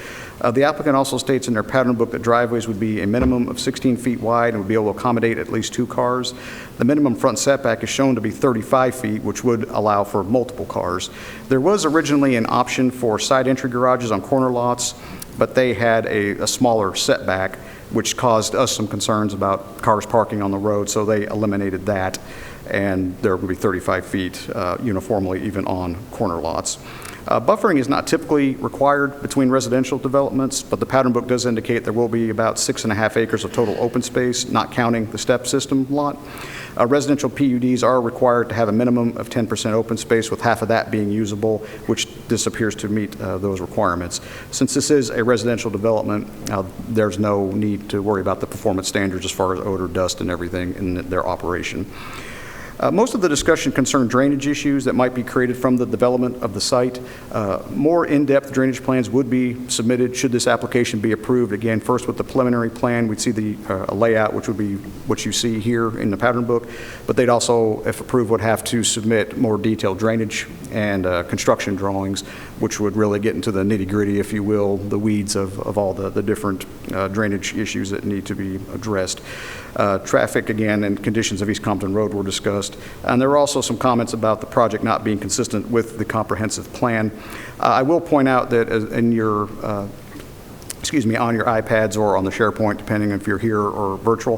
The applicant also states in their pattern book that driveways would be a minimum of 16 feet wide and would be able to accommodate at least 2 cars. The minimum front setback is shown to be 35 feet, which would allow for multiple cars. There was originally an option for side entry garages on corner lots, but they had a smaller setback, which caused us some concerns about cars parking on the road, so they eliminated that, and there would be 35 feet uniformly even on corner lots. Buffering is not typically required between residential developments, but the pattern book does indicate there will be about 6.5 acres of total open space, not counting the step system lot. Residential PUDs are required to have a minimum of 10% open space, with half of that being usable, which this appears to meet those requirements. Since this is a residential development, there's no need to worry about the performance standards as far as odor, dust, and everything in their operation. Most of the discussion concerned drainage issues that might be created from the development of the site. More in-depth drainage plans would be submitted should this application be approved. Again, first with the preliminary plan, we'd see the layout, which would be what you see here in the pattern book, but they'd also, if approved, would have to submit more detailed drainage and construction drawings, which would really get into the nitty-gritty, if you will, the weeds of all the different drainage issues that need to be addressed. Traffic, again, and conditions of East Compton Road were discussed. And there were also some comments about the project not being consistent with the comprehensive plan. I will point out that in your, on your iPads or on the SharePoint, depending if you're here or virtual,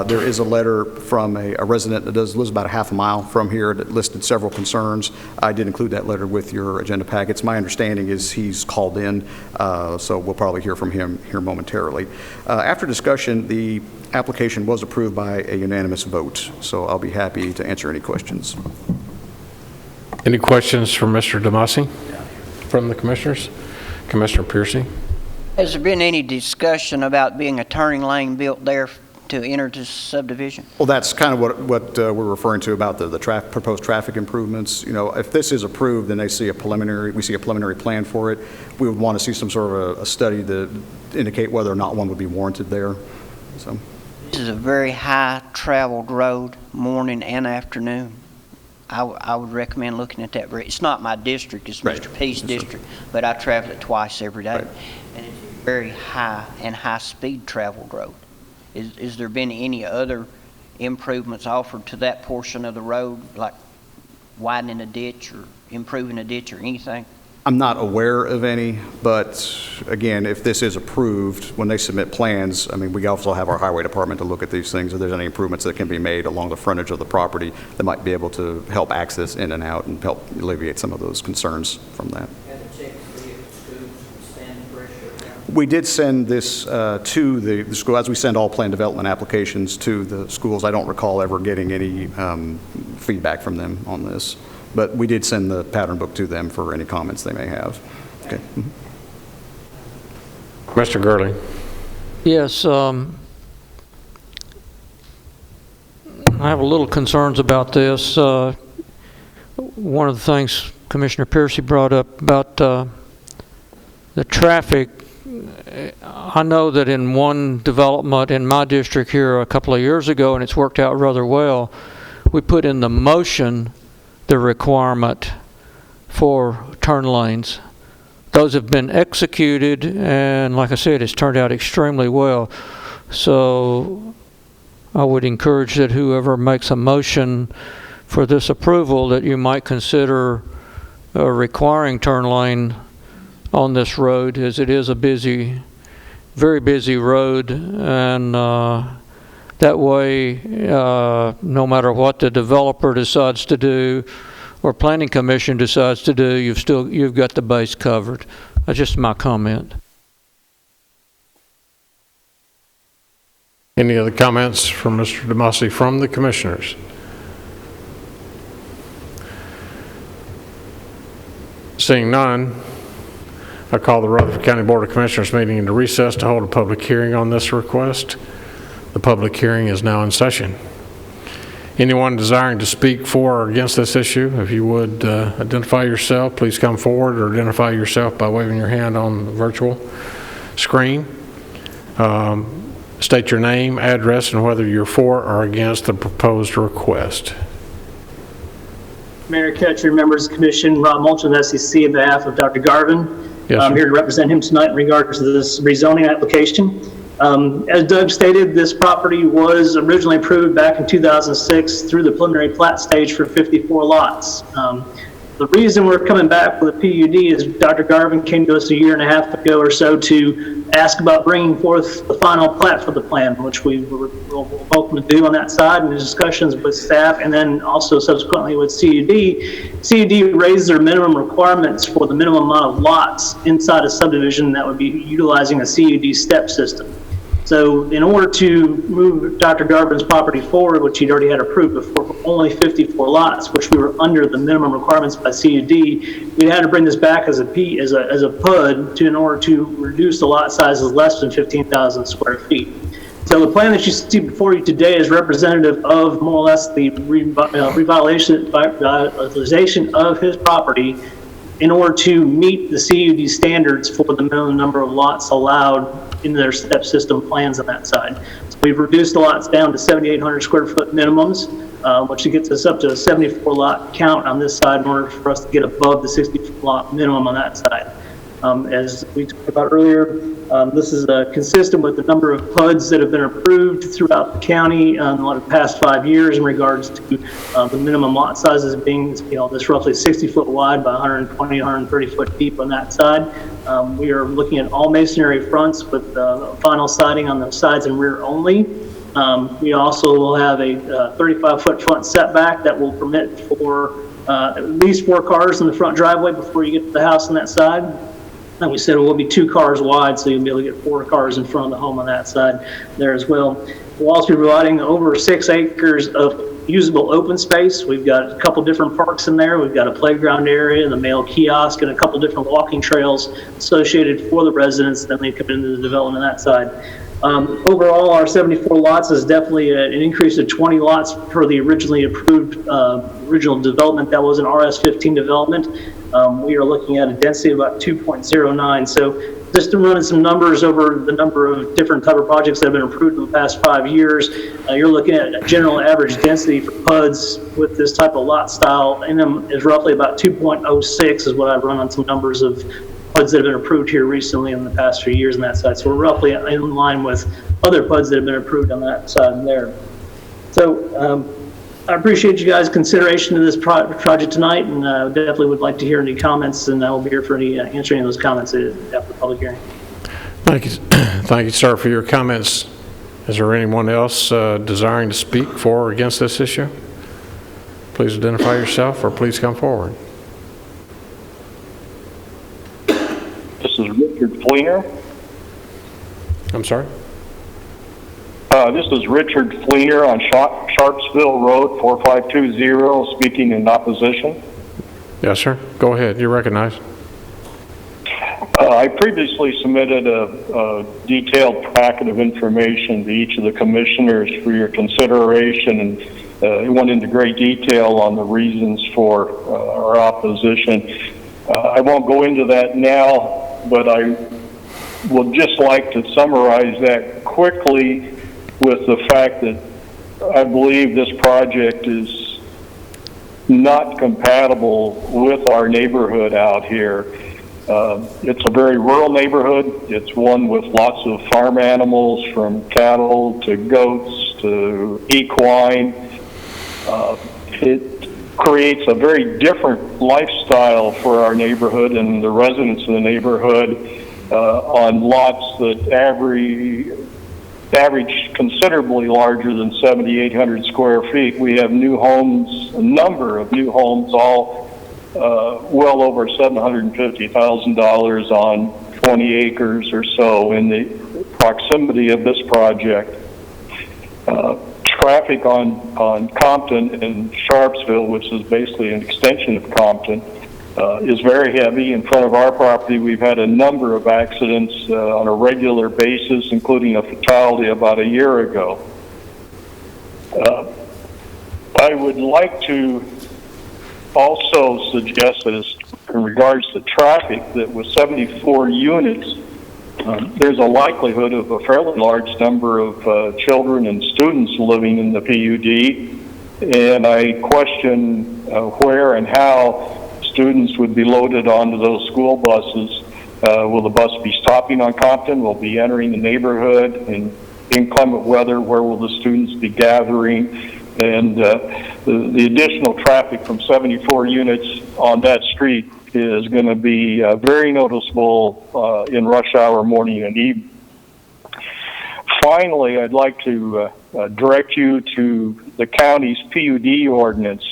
there is a letter from a resident that lives about a half a mile from here that listed several concerns. I did include that letter with your agenda packets. My understanding is he's called in, so we'll probably hear from him here momentarily. After discussion, the application was approved by a unanimous vote, so I'll be happy to answer any questions. Any questions for Mr. Demosi from the commissioners? Commissioner Piercy? Has there been any discussion about being a turning lane built there to enter this subdivision? Well, that's kind of what we're referring to about the proposed traffic improvements. You know, if this is approved, then we see a preliminary plan for it. We would want to see some sort of a study to indicate whether or not one would be warranted there. So. This is a very high traveled road, morning and afternoon. I would recommend looking at that. It's not my district, it's Mr. P's district, but I travel it twice every day. Right. And it's a very high and high-speed traveled road. Is there been any other improvements offered to that portion of the road, like widening a ditch or improving a ditch or anything? I'm not aware of any, but again, if this is approved, when they submit plans, I mean, we also have our highway department to look at these things. If there's any improvements that can be made along the frontage of the property that might be able to help access in and out and help alleviate some of those concerns from that. We did send this to the school, as we send all plan development applications to the schools. I don't recall ever getting any feedback from them on this. But we did send the pattern book to them for any comments they may have. Okay. Mm-hmm. Mr. Gurley. Yes, I have a little concerns about this. One of the things Commissioner Piercy brought up about the traffic, I know that in one development in my district here a couple of years ago, and it's worked out rather well, we put in the motion the requirement for turn lanes. Those have been executed, and like I said, it's turned out extremely well. So I would encourage that whoever makes a motion for this approval, that you might consider requiring turn lane on this road, as it is a busy very busy road, and that way, no matter what the developer decides to do or Planning Commission decides to do, you've got the base covered. That's just my comment. Any other comments from Mr. Demosi from the commissioners? Seeing none, I call the Rutherford County Board of Commissioners meeting into recess to hold a public hearing on this request. The public hearing is now in session. Anyone desiring to speak for or against this issue, if you would identify yourself, please come forward, or identify yourself by waving your hand on the virtual screen. State your name, address, and whether you're for or against the proposed request. Mayor Ketchum, members of the commission, Rob Mulch of the SEC on behalf of Dr. Garvin. Yes, I'm here to represent him tonight in regards to this rezoning application. As Doug stated, this property was originally approved back in 2006 through the preliminary plat stage for 54 lots. The reason we're coming back with a PUD is Dr. Garvin came to us a year and a half ago or so to ask about bringing forth the final plat for the plan, which we were hoping to do on that side, and the discussions with staff, and then also subsequently with CUD. CUD raised their minimum requirements for the minimum amount of lots inside a subdivision that would be utilizing a CUD step system. So in order to move Dr. Garvin's property forward, which he'd already had approved before, for only 54 lots, which we were under the minimum requirements by CUD, we had to bring this back as a PUD in order to reduce the lot sizes less than 15,000 square feet. So the plan that you see before you today is representative of more or less the revitalization of his property in order to meet the CUD standards for the minimum number of lots allowed in their step system plans on that side. So we've reduced the lots down to 7,800 square foot minimums, which gets us up to a 74 lot count on this side in order for us to get above the 64 lot minimum on that side. As we talked about earlier, this is consistent with the number of PUDs that have been approved throughout the county in the past 5 years in regards to the minimum lot sizes being, this roughly 60 foot wide by 120, 130 foot deep on that side. We are looking at all masonry fronts with vinyl siding on the sides and rear only. We also will have a 35-foot front setback that will permit for at least 4 cars in the front driveway before you get to the house on that side. And we said it will be 2 cars wide, so you'll be able to get 4 cars in front of the home on that side there as well. We'll also be providing over 6 acres of usable open space. We've got a couple different parks in there. We've got a playground area, the mail kiosk, and a couple different walking trails associated for the residents that may come into the development on that side. Overall, our 74 lots is definitely an increase of 20 lots for the originally approved original development that was an RS-15 development. We are looking at a density of about 2.09. So just to run some numbers over the number of different type of projects that have been approved in the past 5 years, you're looking at a general average density for PUDs with this type of lot style in them is roughly about 2.06 is what I've run on some numbers of PUDs that have been approved here recently in the past few years on that side. So we're roughly in line with other PUDs that have been approved on that side and there. So I appreciate you guys' consideration of this project tonight, and definitely would like to hear any comments, and I will be here for any answering of those comments after the public hearing. Thank you. Thank you, sir, for your comments. Is there anyone else desiring to speak for or against this issue? Please identify yourself or please come forward. This is Richard Fleener. I'm sorry? This is Richard Fleener on Sharpsville Road, 4520, speaking in opposition. Yes, sir. Go ahead. You're recognized. I previously submitted a detailed packet of information to each of the commissioners for your consideration, and it went into great detail on the reasons for our opposition. I won't go into that now, but I would just like to summarize that quickly with the fact that I believe this project is not compatible with our neighborhood out here. It's a very rural neighborhood. It's one with lots of farm animals, from cattle to goats to equine. It creates a very different lifestyle for our neighborhood and the residents of the neighborhood on lots that average considerably larger than 7,800 square feet. We have new homes, a number of new homes, all well over $750,000 on 20 acres or so in the proximity of this project. Traffic on Compton and Sharpsville, which is basically an extension of Compton, is very heavy. In front of our property, we've had a number of accidents on a regular basis, including a fatality about a year ago. I would like to also suggest that in regards to traffic, that with 74 units, there's a likelihood of a fairly large number of children and students living in the PUD, and I question where and how students would be loaded onto those school buses. Will the bus be stopping on Compton? Will be entering the neighborhood? In inclement weather, where will the students be gathering? And the additional traffic from 74 units on that street is going to be very noticeable in rush hour morning and evening. Finally, I'd like to direct you to the county's PUD ordinance.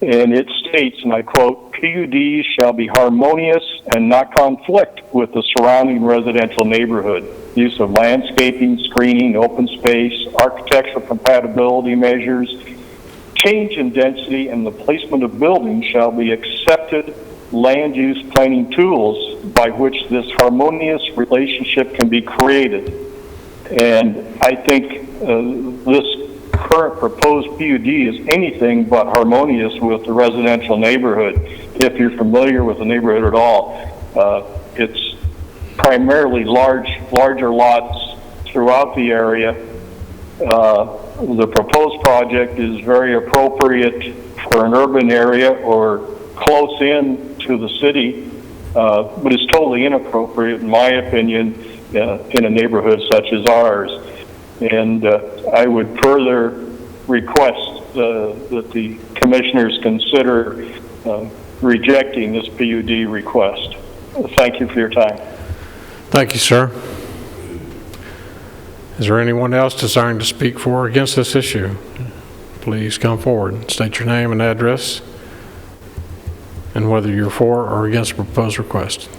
And it states, and I quote, "PUDs shall be harmonious and not conflict with the surrounding residential neighborhood. Use of landscaping, screening, open space, architectural compatibility measures, change in density, and the placement of buildings shall be accepted land use planning tools by which this harmonious relationship can be created." And I think this current proposed PUD is anything but harmonious with the residential neighborhood. If you're familiar with the neighborhood at all, it's primarily larger lots throughout the area. The proposed project is very appropriate for an urban area or close in to the city, but it's totally inappropriate, in my opinion, in a neighborhood such as ours. And I would further request that the commissioners consider rejecting this PUD request. Thank you for your time. Thank you, sir. Is there anyone else desiring to speak for or against this issue? Please come forward and state your name and address and whether you're for or against the proposed request.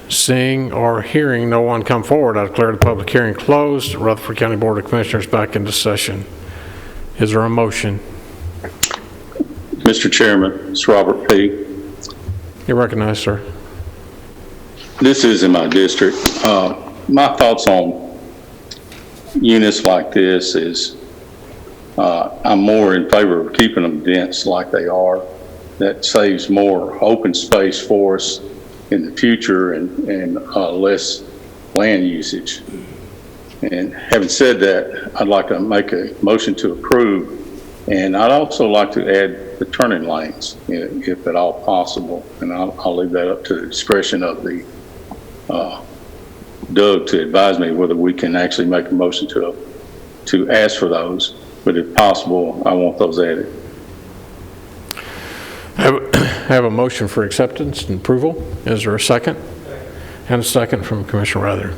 Seeing or hearing no one come forward, I declare the public hearing closed. Rutherford County Board of Commissioners back into session. Is there a motion? Mr. Chairman, it's Robert P. You're recognized, sir. This is in my district. My thoughts on units like this is I'm more in favor of keeping them dense like they are. That saves more open space for us in the future and less land usage. And having said that, I'd like to make a motion to approve, and I'd also like to add the turning lanes, if at all possible. And I'll leave that up to the discretion of the Doug to advise me whether we can actually make a motion to ask for those. But if possible, I want those added. I have a motion for acceptance and approval. Is there a second? And a second from Commissioner Rather.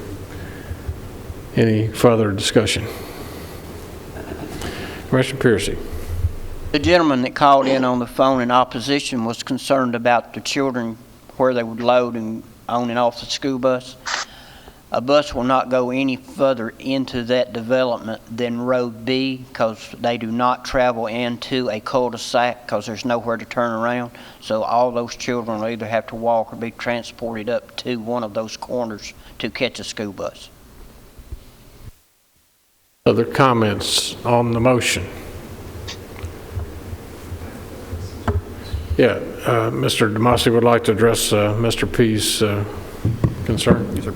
Any further discussion? Commissioner Piercy. The gentleman that called in on the phone in opposition was concerned about the children, where they would load and on and off the school bus. A bus will not go any further into that development than Road B, because they do not travel into a cul-de-sac because there's nowhere to turn around. So all those children will either have to walk or be transported up to one of those corners to catch a school bus. Other comments on the motion? Yeah, Mr. Demosi would like to address Mr. P's concern. Yes, sir.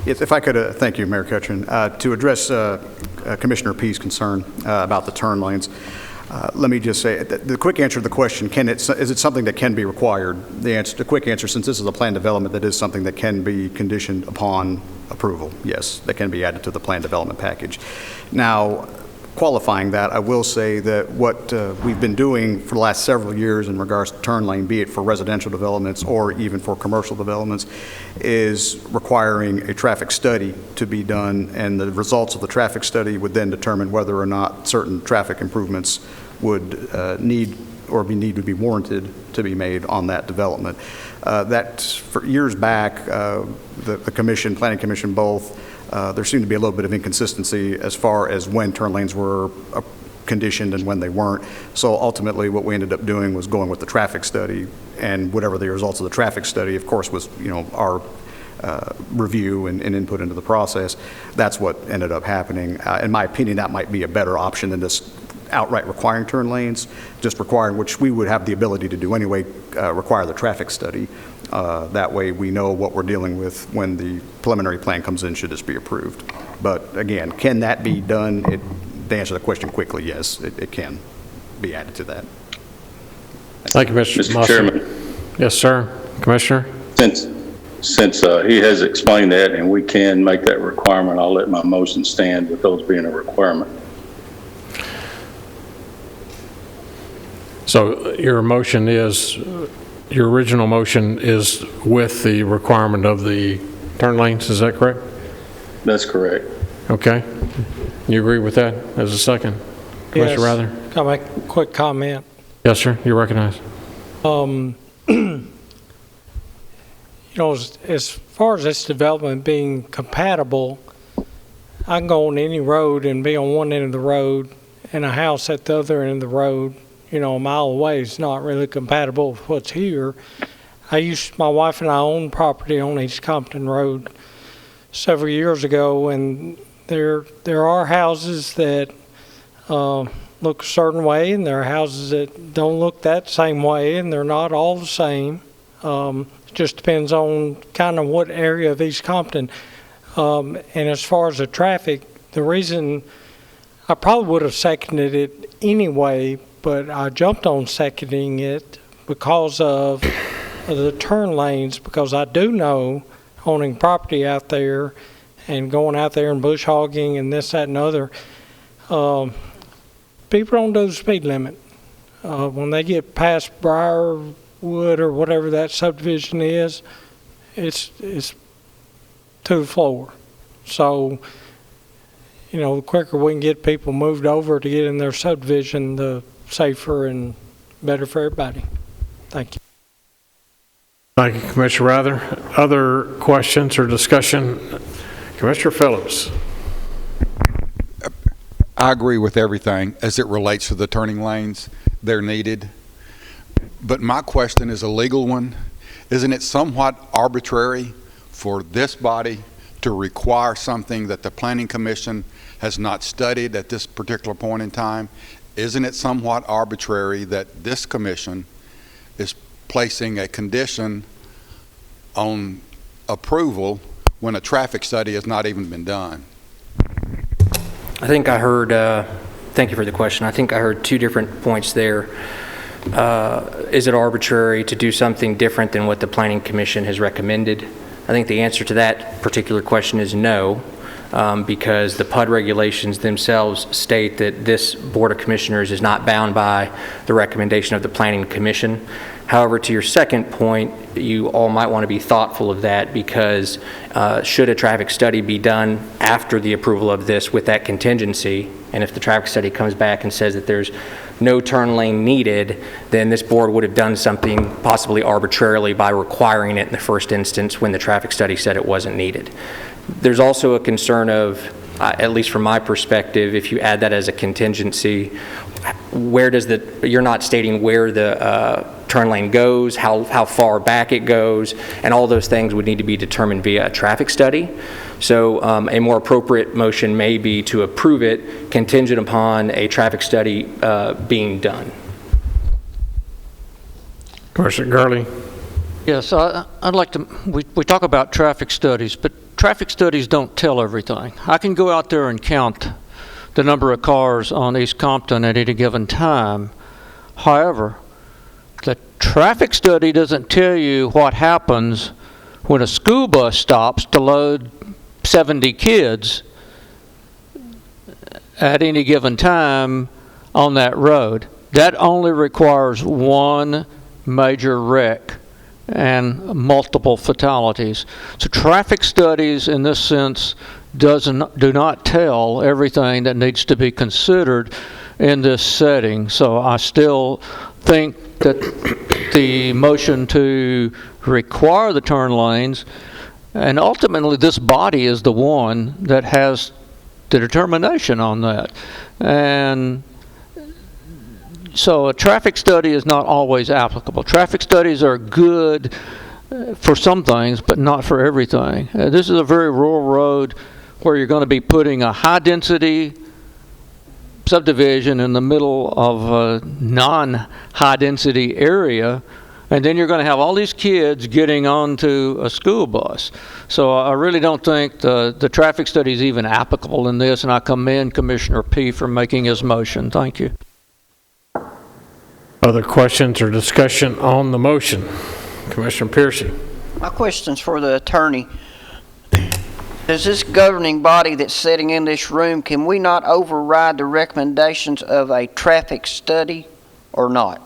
Yes, if I could, thank you, Mayor Ketron. To address Commissioner P's concern about the turn lanes, let me just say the quick answer to the question: is it something that can be required? The quick answer, since this is a planned development, that is something that can be conditioned upon approval. Yes, that can be added to the planned development package. Now, qualifying that, I will say that what we've been doing for the last several years in regards to turn lane, be it for residential developments or even for commercial developments, is requiring a traffic study to be done, and the results of the traffic study would then determine whether or not certain traffic improvements would need to be warranted to be made on that development. That, for years back, the commission, planning commission both, there seemed to be a little bit of inconsistency as far as when turn lanes were conditioned and when they weren't. So ultimately, what we ended up doing was going with the traffic study, and whatever the results of the traffic study, of course, was our review and input into the process. That's what ended up happening. In my opinion, that might be a better option than just outright requiring turn lanes, just requiring, which we would have the ability to do anyway, require the traffic study. That way we know what we're dealing with when the preliminary plan comes in, should this be approved. But again, can that be done? To answer the question quickly, yes, it can be added to that. Thank you, Mr. Chairman. Yes, sir. Commissioner? Since he has explained that and we can make that requirement, I'll let my motion stand with those being a requirement. So your motion is, your original motion is with the requirement of the turn lanes, is that correct? That's correct. Okay. You agree with that as a second? Commissioner Rather? Can I make a quick comment? Yes, sir. You're recognized. As far as this development being compatible, I can go on any road and be on one end of the road and a house at the other end of the road, a mile away. Is not really compatible with what's here. My wife and I own property on East Compton Road several years ago, and there are houses that look a certain way, and there are houses that don't look that same way, and they're not all the same. It just depends on kind of what area of East Compton. And as far as the traffic, the reason I probably would have seconded it anyway, but I jumped on seconding it because of the turn lanes, because I do know, owning property out there and going out there and bush hogging and this, that, and other, people don't do the speed limit. When they get past Briarwood or whatever that subdivision is, it's to the floor. So, the quicker we can get people moved over to get in their subdivision, the safer and better for everybody. Thank you. Thank you, Commissioner Rather. Other questions or discussion? Commissioner Phillips. I agree with everything as it relates to the turning lanes. They're needed. But my question is a legal one. Isn't it somewhat arbitrary for this body to require something that the Planning Commission has not studied at this particular point in time? Isn't it somewhat arbitrary that this commission is placing a condition on approval when a traffic study has not even been done? I think I heard, thank you for the question. I think I heard two different points there. Is it arbitrary to do something different than what the Planning Commission has recommended? I think the answer to that particular question is no, because the PUD regulations themselves state that this Board of Commissioners is not bound by the recommendation of the Planning Commission. However, to your second point, you all might want to be thoughtful of that, because should a traffic study be done after the approval of this with that contingency, and if the traffic study comes back and says that there's no turn lane needed, then this board would have done something possibly arbitrarily by requiring it in the first instance when the traffic study said it wasn't needed. There's also a concern of, at least from my perspective, if you add that as a contingency, you're not stating where the turn lane goes, how far back it goes, and all those things would need to be determined via a traffic study. So a more appropriate motion may be to approve it contingent upon a traffic study being done. Commissioner Gurley. Yes, I'd like to, we talk about traffic studies, but traffic studies don't tell everything. I can go out there and count the number of cars on East Compton at any given time. However, the traffic study doesn't tell you what happens when a school bus stops to load 70 kids. at any given time on that road. That only requires one major wreck and multiple fatalities. So traffic studies in this sense do not tell everything that needs to be considered in this setting. So I still think that the motion to require the turn lanes, and ultimately this body is the one that has the determination on that. And so a traffic study is not always applicable. Traffic studies are good for some things, but not for everything. This is a very rural road where you're going to be putting a high-density subdivision in the middle of a non-high-density area, and then you're going to have all these kids getting onto a school bus. So I really don't think the traffic study is even applicable in this, and I commend Commissioner P. for making his motion. Thank you. Other questions or discussion on the motion? Commissioner Piercy. My question's for the attorney. Does this governing body that's sitting in this room, can we not override the recommendations of a traffic study or not?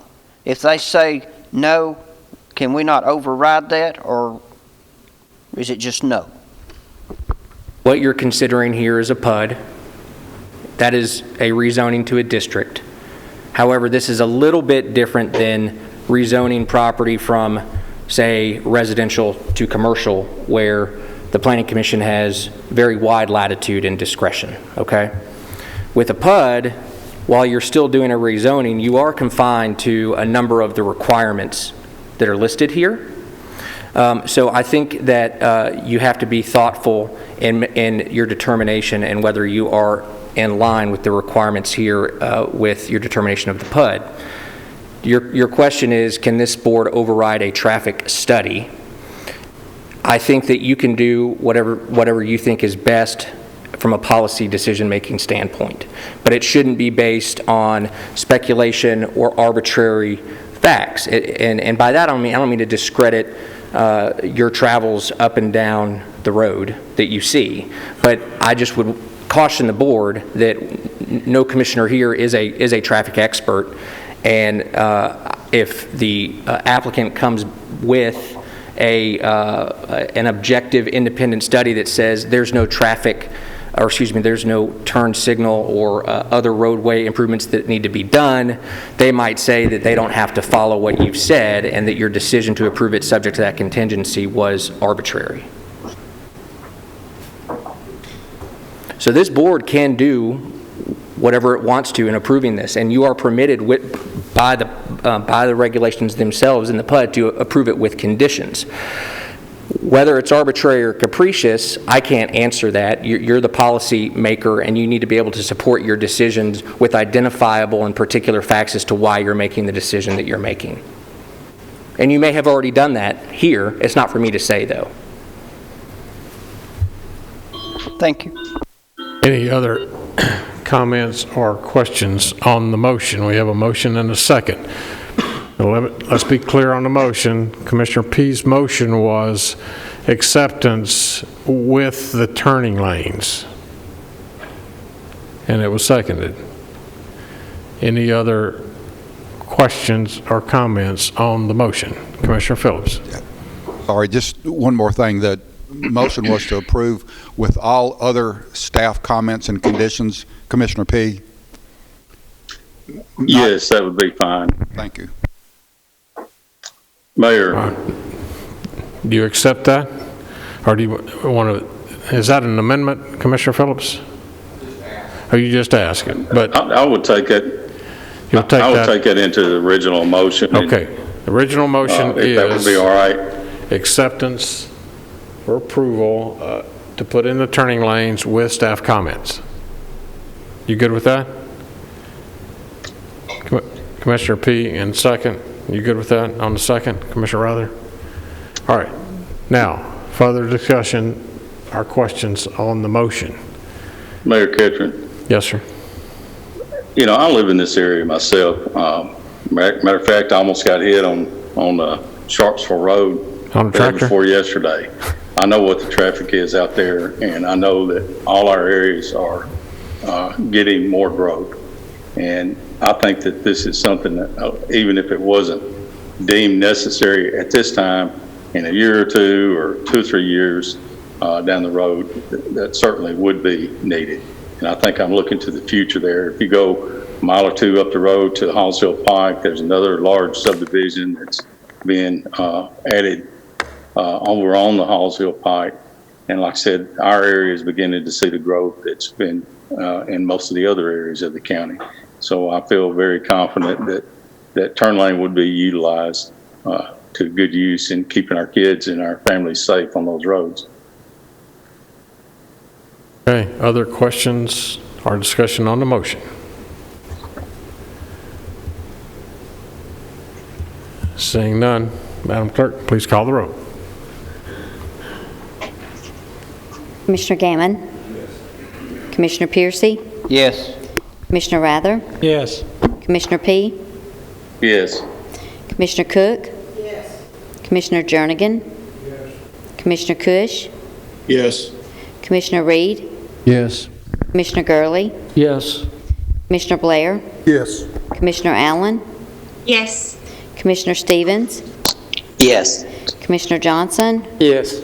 If they say no, can we not override that, or is it just no? What you're considering here is a PUD. That is a rezoning to a district. However, this is a little bit different than rezoning property from, say, residential to commercial, where the Planning Commission has very wide latitude and discretion, okay? With a PUD, while you're still doing a rezoning, you are confined to a number of the requirements that are listed here. So I think that you have to be thoughtful in your determination and whether you are in line with the requirements here with your determination of the PUD. Your question is, can this board override a traffic study? I think that you can do whatever you think is best from a policy decision-making standpoint, but it shouldn't be based on speculation or arbitrary facts. And by that I don't mean to discredit your travels up and down the road that you see, but I just would caution the board that no commissioner here is a traffic expert, and if the applicant comes with an objective independent study that says there's no there's no turn signal or other roadway improvements that need to be done, they might say that they don't have to follow what you've said and that your decision to approve it subject to that contingency was arbitrary. So this board can do whatever it wants to in approving this, and you are permitted by the regulations themselves in the PUD to approve it with conditions. Whether it's arbitrary or capricious, I can't answer that. You're the policy maker, and you need to be able to support your decisions with identifiable and particular facts as to why you're making the decision that you're making. And you may have already done that here. It's not for me to say, though. Thank you. Any other comments or questions on the motion? We have a motion and a second. Let's be clear on the motion. Commissioner P's motion was acceptance with the turning lanes, and it was seconded. Any other questions or comments on the motion? Commissioner Phillips. Sorry, just one more thing. The motion was to approve with all other staff comments and conditions. Commissioner P? Yes, that would be fine. Thank you. Mayor. Do you accept that? Or do you want to, is that an amendment, Commissioner Phillips? Or you just asking? But I would take it. You'll take I would take it into the original motion. Okay. The original motion is. That would be all right. Acceptance for approval to put in the turning lanes with staff comments. You good with that? Commissioner P. and second. You good with that on the second, Commissioner Rather? All right. Now, further discussion or questions on the motion? Mayor Ketron. Yes, sir. You know, I live in this area myself. Matter of fact, I almost got hit on Sharpsville Road on a tractor before yesterday. I know what the traffic is out there, and I know that all our areas are getting more growth. And I think that this is something that, even if it wasn't deemed necessary at this time, in a year or two or 2 or 3 years down the road, that certainly would be needed. And I think I'm looking to the future there. If you go a mile or two up the road to Hallsville Pike, there's another large subdivision that's being added over on the Hallsville Pike. And like I said, our area is beginning to see the growth that's been in most of the other areas of the county. So I feel very confident that that turn lane would be utilized to good use in keeping our kids and our families safe on those roads. Okay, other questions or discussion on the motion? Seeing none, Madam Clerk, please call the roll. Commissioner Gammon? Yes. Commissioner Piercy? Yes. Commissioner Rather? Yes. Commissioner P? Yes. Commissioner Cook? Yes. Commissioner Jernigan? Yes. Commissioner Cush? Yes. Commissioner Reed? Yes. Commissioner Gurley? Yes. Commissioner Blair? Yes. Commissioner Allen? Yes. Commissioner Stevens? Yes. Commissioner Johnson? Yes.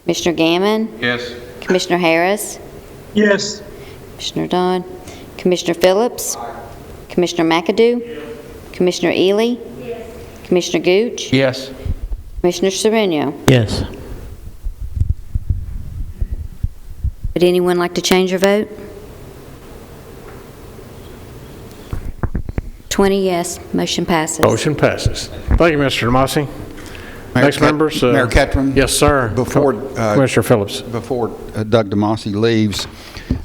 Commissioner Gammon? Yes. Commissioner Harris? Yes. Commissioner Dodd? Commissioner Phillips? Commissioner McAdoo? Commissioner Ely? Commissioner Gooch? Yes. Commissioner Sereno? Yes. Would anyone like to change their vote? 20 yes, motion passes. Motion passes. Thank you, Mr. Demosi. Next members. Mayor Ketron? Yes, sir. Before Commissioner Phillips. Before Doug Demosi leaves,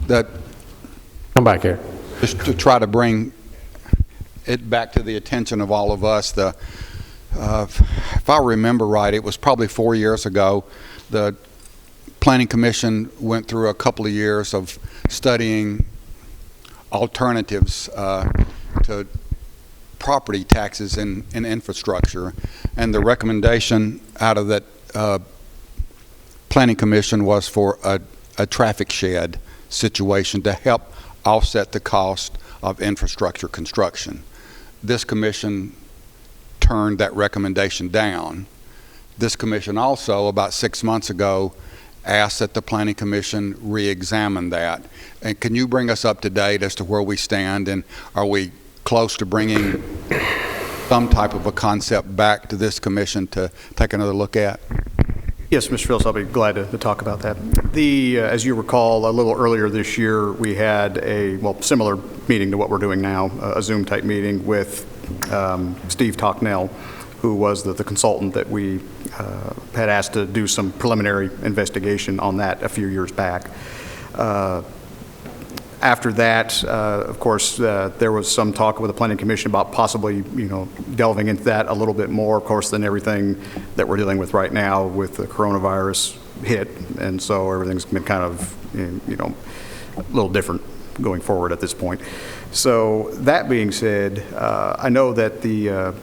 come back here. Just to try to bring it back to the attention of all of us, if I remember right, it was probably 4 years ago, the Planning Commission went through a couple of years of studying alternatives to property taxes in infrastructure, and the recommendation out of that Planning Commission was for a traffic shed situation to help offset the cost of infrastructure construction. This commission turned that recommendation down. This commission also, about 6 months ago, asked that the Planning Commission re-examine that. And can you bring us up to date as to where we stand, and are we close to bringing some type of a concept back to this commission to take another look at? Yes, Mr. Phillips, I'll be glad to talk about that. As you recall, a little earlier this year, we had a similar meeting to what we're doing now, a Zoom-type meeting with Steve Tocknell, who was the consultant that we had asked to do some preliminary investigation on that a few years back. After that, of course, there was some talk with the Planning Commission about possibly, delving into that a little bit more, of course, than everything that we're dealing with right now with the coronavirus hit, and so everything's been kind of, a little different going forward at this point. So that being said, I know that the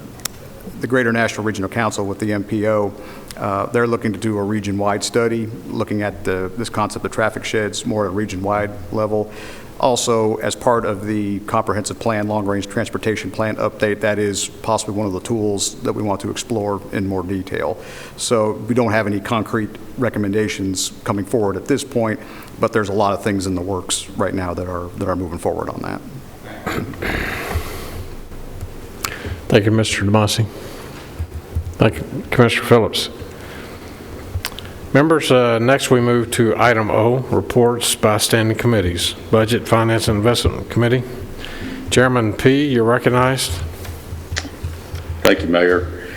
Greater National Regional Council with the MPO, they're looking to do a region-wide study, looking at this concept of traffic sheds more at a region-wide level. Also, as part of the comprehensive plan, long-range transportation plan update, that is possibly one of the tools that we want to explore in more detail. So we don't have any concrete recommendations coming forward at this point, but there's a lot of things in the works right now that are moving forward on that. Thank you, Mr. Demosi. Thank you, Commissioner Phillips. Members, next we move to item O, reports by standing committees. Budget, Finance, and Investment Committee. Chairman P., you're recognized. Thank you, Mayor.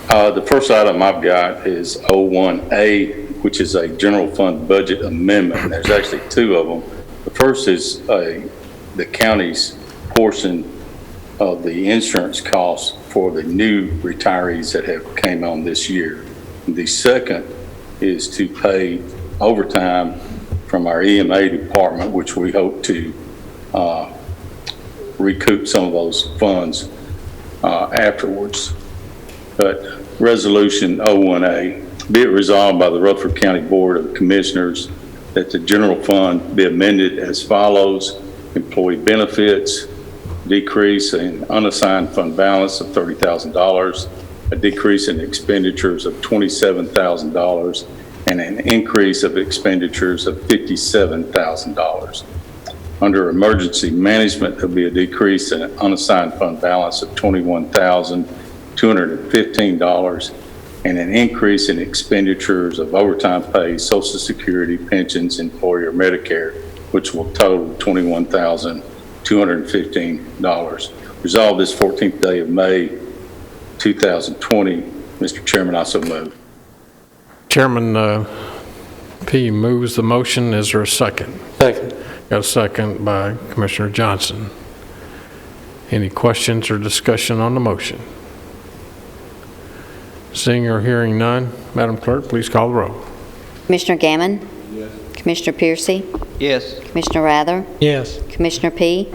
The first item I've got is 01A, which is a general fund budget amendment. There's actually two of them. The first is the county's portion of the insurance costs for the new retirees that have came on this year. The second is to pay overtime from our EMA department, which we hope to recoup some of those funds afterwards. But Resolution 01A, be it resolved by the Rutherford County Board of Commissioners that the general fund be amended as follows. employee benefits, decrease in unassigned fund balance of $30,000, a decrease in expenditures of $27,000, and an increase of expenditures of $57,000. Under emergency management, there'll be a decrease in unassigned fund balance of $21,215 and an increase in expenditures of overtime pay, Social Security, pensions, employer Medicare, which will total $21,215. Resolved this 14th day of May, 2020. Mr. Chairman, I so move. Chairman P. moves the motion. Is there a second? Second. Got a second by Commissioner Johnson. Any questions or discussion on the motion? Seeing or hearing none, Madam Clerk, please call the roll. Commissioner Gammon? Yes. Commissioner Piercy? Yes. Commissioner Rather? Yes. Commissioner P?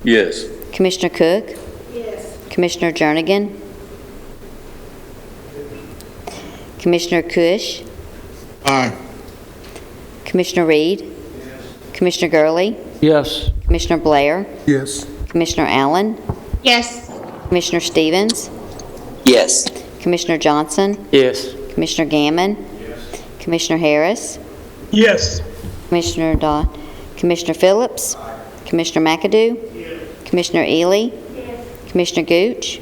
Yes. Commissioner Cook? Yes. Commissioner Jernigan? Commissioner Cush? Aye. Commissioner Reed? Yes. Commissioner Gurley? Yes. Commissioner Blair? Yes. Commissioner Allen? Yes. Commissioner Stevens? Yes. Commissioner Johnson? Yes. Commissioner Gammon? Yes. Commissioner Harris? Yes. Commissioner Dodd? Commissioner Phillips? Commissioner McAdoo? Yes. Commissioner Ely? Yes. Commissioner Gooch?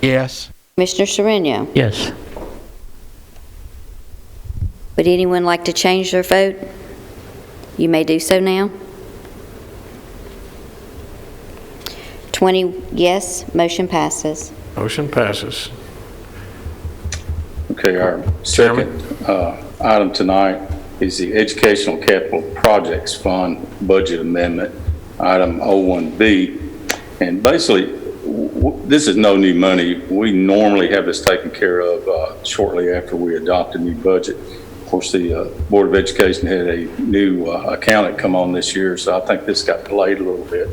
Yes. Commissioner Sereno? Yes. Would anyone like to change their vote? You may do so now. 20 yes, motion passes. Motion passes. Okay, our second item tonight is the Educational Capital Projects Fund Budget Amendment, item 01B. And basically, this is no new money. We normally have this taken care of shortly after we adopt a new budget. Of course, the Board of Education had a new accountant come on this year, so I think this got delayed a little bit.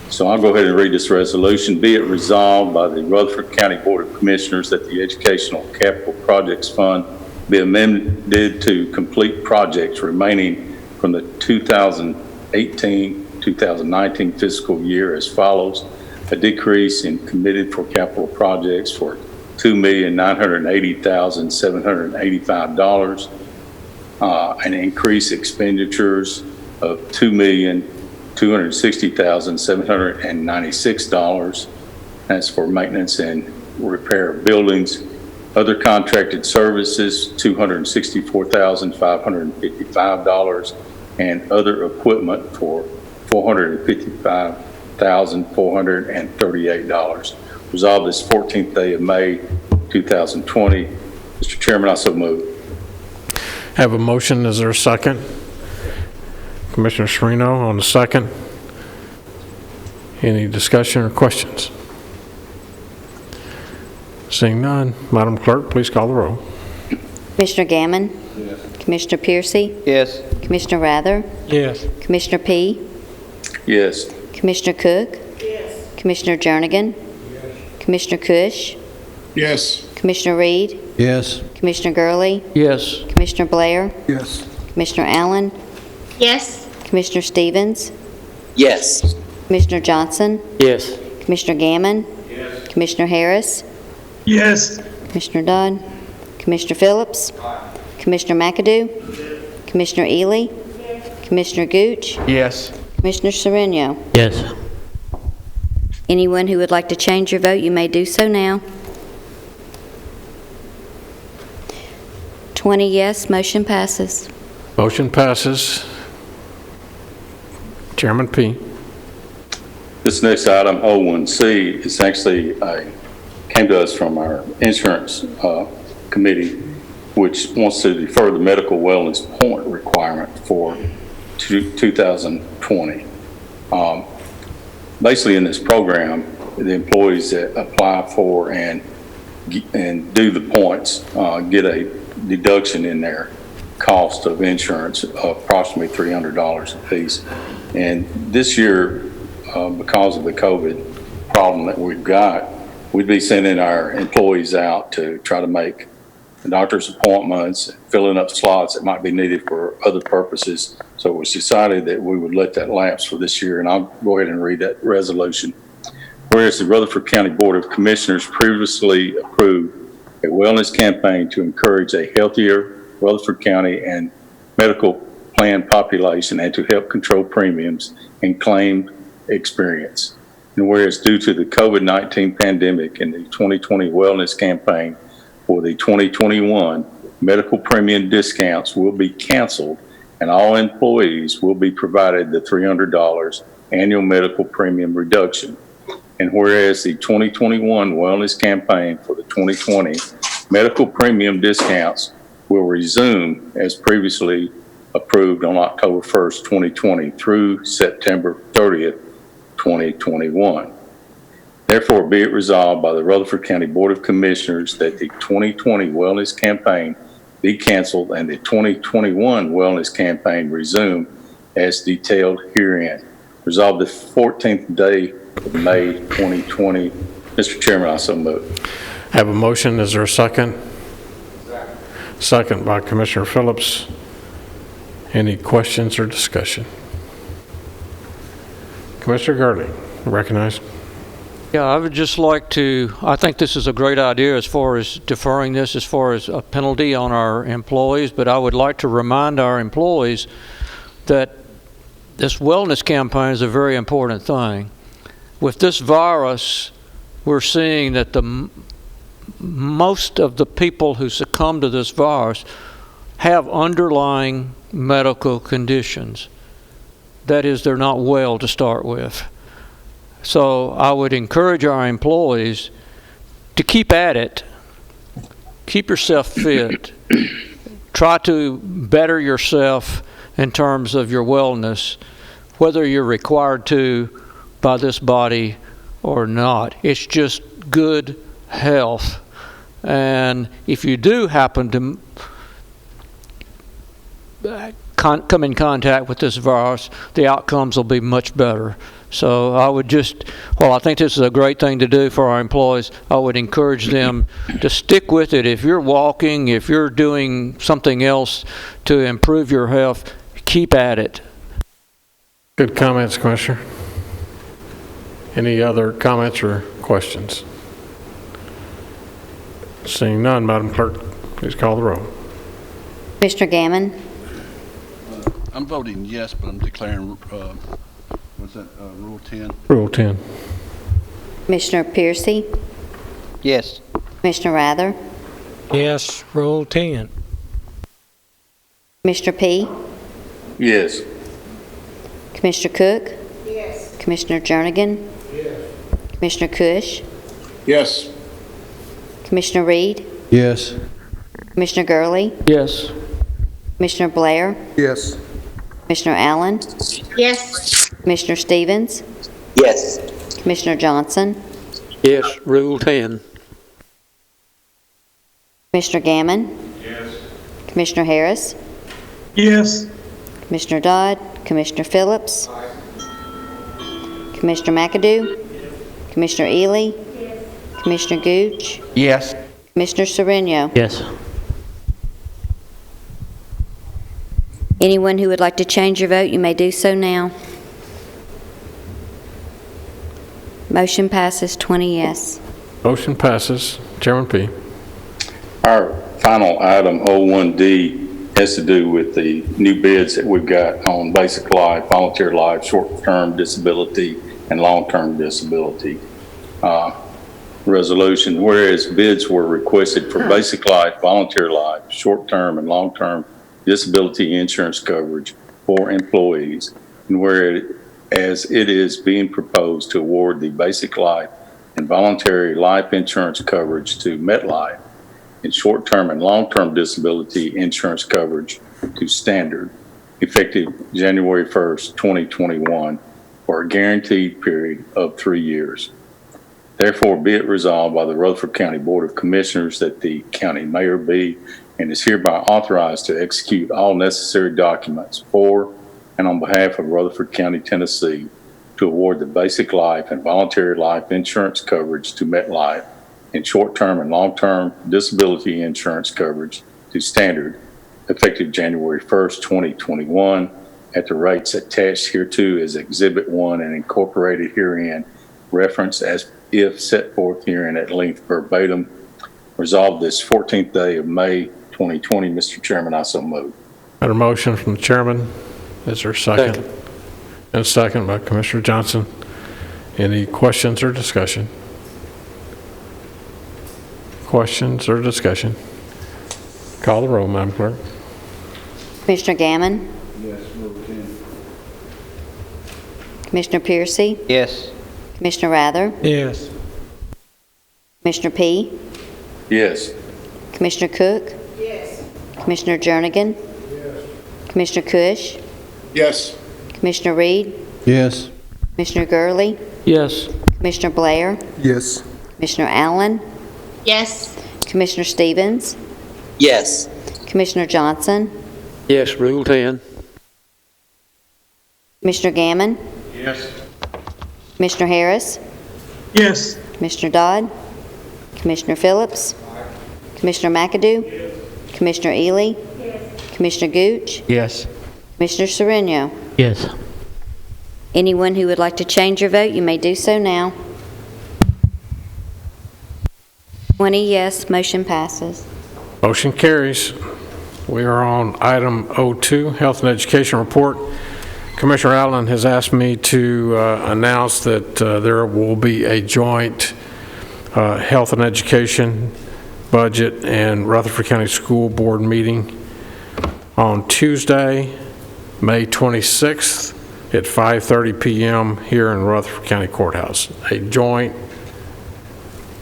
So I'll go ahead and read this resolution. Be it resolved by the Rutherford County Board of Commissioners that the Educational Capital Projects Fund be amended to complete projects remaining from the 2018-2019 fiscal year as follows. A decrease in committed for capital projects for $2,980,785, and increase expenditures of $2,260,796. That's for maintenance and repair of buildings. Other contracted services, $264,555, and other equipment for $455,438. Resolved this 14th day of May, 2020. Mr. Chairman, I so move. Have a motion. Is there a second? Commissioner Sereno on the second. Any discussion or questions? Seeing none, Madam Clerk, please call the roll. Commissioner Gammon? Yes. Commissioner Piercy? Yes. Commissioner Rather? Yes. Commissioner P? Yes. Commissioner Cook? Yes. Commissioner Jernigan? Yes. Commissioner Cush? Yes. Commissioner Reed? Yes. Commissioner Gurley? Yes. Commissioner Blair? Yes. Commissioner Allen? Yes. Commissioner Stevens? Yes. Commissioner Johnson? Yes. Commissioner Gammon? Yes. Commissioner Harris? Yes. Commissioner Dodd? Commissioner Phillips? Commissioner McAdoo? Commissioner Ely? Commissioner Gooch? Yes. Commissioner Sereno? Yes. Anyone who would like to change your vote, you may do so now. 20 yes, motion passes. Motion passes. Chairman P. This next item, 01C, is actually came to us from our insurance committee, which wants to defer the medical wellness point requirement for 2020. Basically, in this program, the employees that apply for and do the points get a deduction in their cost of insurance of approximately $300 a piece. And this year, because of the COVID problem that we've got, we'd be sending our employees out to try to make doctor's appointments, filling up slots that might be needed for other purposes. So it was decided that we would let that lapse for this year, and I'll go ahead and read that resolution. Whereas the Rutherford County Board of Commissioners previously approved a wellness campaign to encourage a healthier Rutherford County and medical plan population and to help control premiums and claim experience. And whereas due to the COVID-19 pandemic and the 2020 wellness campaign for the 2021, medical premium discounts will be canceled and all employees will be provided the $300 annual medical premium reduction. And whereas the 2021 wellness campaign for the 2020 medical premium discounts will resume as previously approved on October 1st, 2020 through September 30th, 2021. Therefore, be it resolved by the Rutherford County Board of Commissioners that the 2020 wellness campaign be canceled and the 2021 wellness campaign resume as detailed herein. Resolved the 14th day of May 2020. Mr. Chairman, I so move. Have a motion. Is there a second? Second by Commissioner Phillips. Any questions or discussion? Commissioner Gurley, recognized. Yeah, I would just like to, I think this is a great idea as far as deferring this as far as a penalty on our employees, but I would like to remind our employees that this wellness campaign is a very important thing. With this virus, we're seeing that most of the people who succumb to this virus have underlying medical conditions. That is, they're not well to start with. So I would encourage our employees to keep at it. Keep yourself fit. Try to better yourself in terms of your wellness, whether you're required to by this body or not. It's just good health. And if you do happen to come in contact with this virus, the outcomes will be much better. So I would just, well, I think this is a great thing to do for our employees. I would encourage them to stick with it. If you're walking, if you're doing something else to improve your health, keep at it. Good comments, Commissioner. Any other comments or questions? Seeing none, Madam Clerk, please call the roll. Mr. Gammon? I'm voting yes, but I'm declaring, what's that, Rule 10? Rule 10. Commissioner Piercy? Yes. Commissioner Rather? Yes, Rule 10. Commissioner P? Yes. Commissioner Cook? Yes. Commissioner Jernigan? Yes. Commissioner Cush? Yes. Commissioner Reed? Yes. Commissioner Gurley? Yes. Commissioner Blair? Yes. Commissioner Allen? Yes. Commissioner Stevens? Yes. Commissioner Johnson? Yes, Rule 10. Commissioner Gammon? Yes. Commissioner Harris? Yes. Commissioner Dodd? Commissioner Phillips? Commissioner McAdoo? Commissioner Ely? Commissioner Gooch? Yes. Commissioner Sereno? Yes. Anyone who would like to change your vote, you may do so now. Motion passes 20 yes. Motion passes. Chairman P. Our final item, 01D, has to do with the new bids that we've got on basic life, volunteer life, short-term disability, and long-term disability. Resolution, whereas bids were requested for basic life, volunteer life, short-term and long-term disability insurance coverage for employees, and whereas it is being proposed to award the basic life and voluntary life insurance coverage to MetLife and short-term and long-term disability insurance coverage to Standard, effective January 1st, 2021, for a guaranteed period of 3 years. Therefore, be it resolved by the Rutherford County Board of Commissioners that the county mayor be and is hereby authorized to execute all necessary documents for and on behalf of Rutherford County, Tennessee, to award the basic life and voluntary life insurance coverage to MetLife in short-term and long-term disability insurance coverage to standard effective January 1st, 2021 at the rates attached hereto as Exhibit 1 and incorporated herein, referenced as if set forth herein at length verbatim. Resolved this 14th day of May 2020. Mr. Chairman, I so move. Got a motion from the chairman. Is there a second? And a second by Commissioner Johnson. Any questions or discussion? Questions or discussion? Call the roll, Madam Clerk. Commissioner Gammon? Yes, move 10. Commissioner Piercy? Yes. Commissioner Rather? Yes. Commissioner P? Yes. Commissioner Cook? Yes. Commissioner Jernigan? Yes. Commissioner Cush? Yes. Commissioner Reed? Yes. Commissioner Gurley? Yes. Commissioner Blair? Yes. Commissioner Allen? Yes. Commissioner Stevens? Yes. Commissioner Johnson? Yes, Rule 10. Commissioner Gammon? Yes. Commissioner Harris? Yes. Commissioner Dodd? Commissioner Phillips? Commissioner McAdoo? Commissioner Ely? Commissioner Gooch? Yes. Commissioner Sereno? Yes. Anyone who would like to change your vote, you may do so now. 20 yes, motion passes. Motion carries. We are on item 02, Health and Education Report. Commissioner Allen has asked me to announce that there will be a joint Health and Education Budget and Rutherford County School Board meeting on Tuesday, May 26th at 5:30 p.m. here in Rutherford County Courthouse. A joint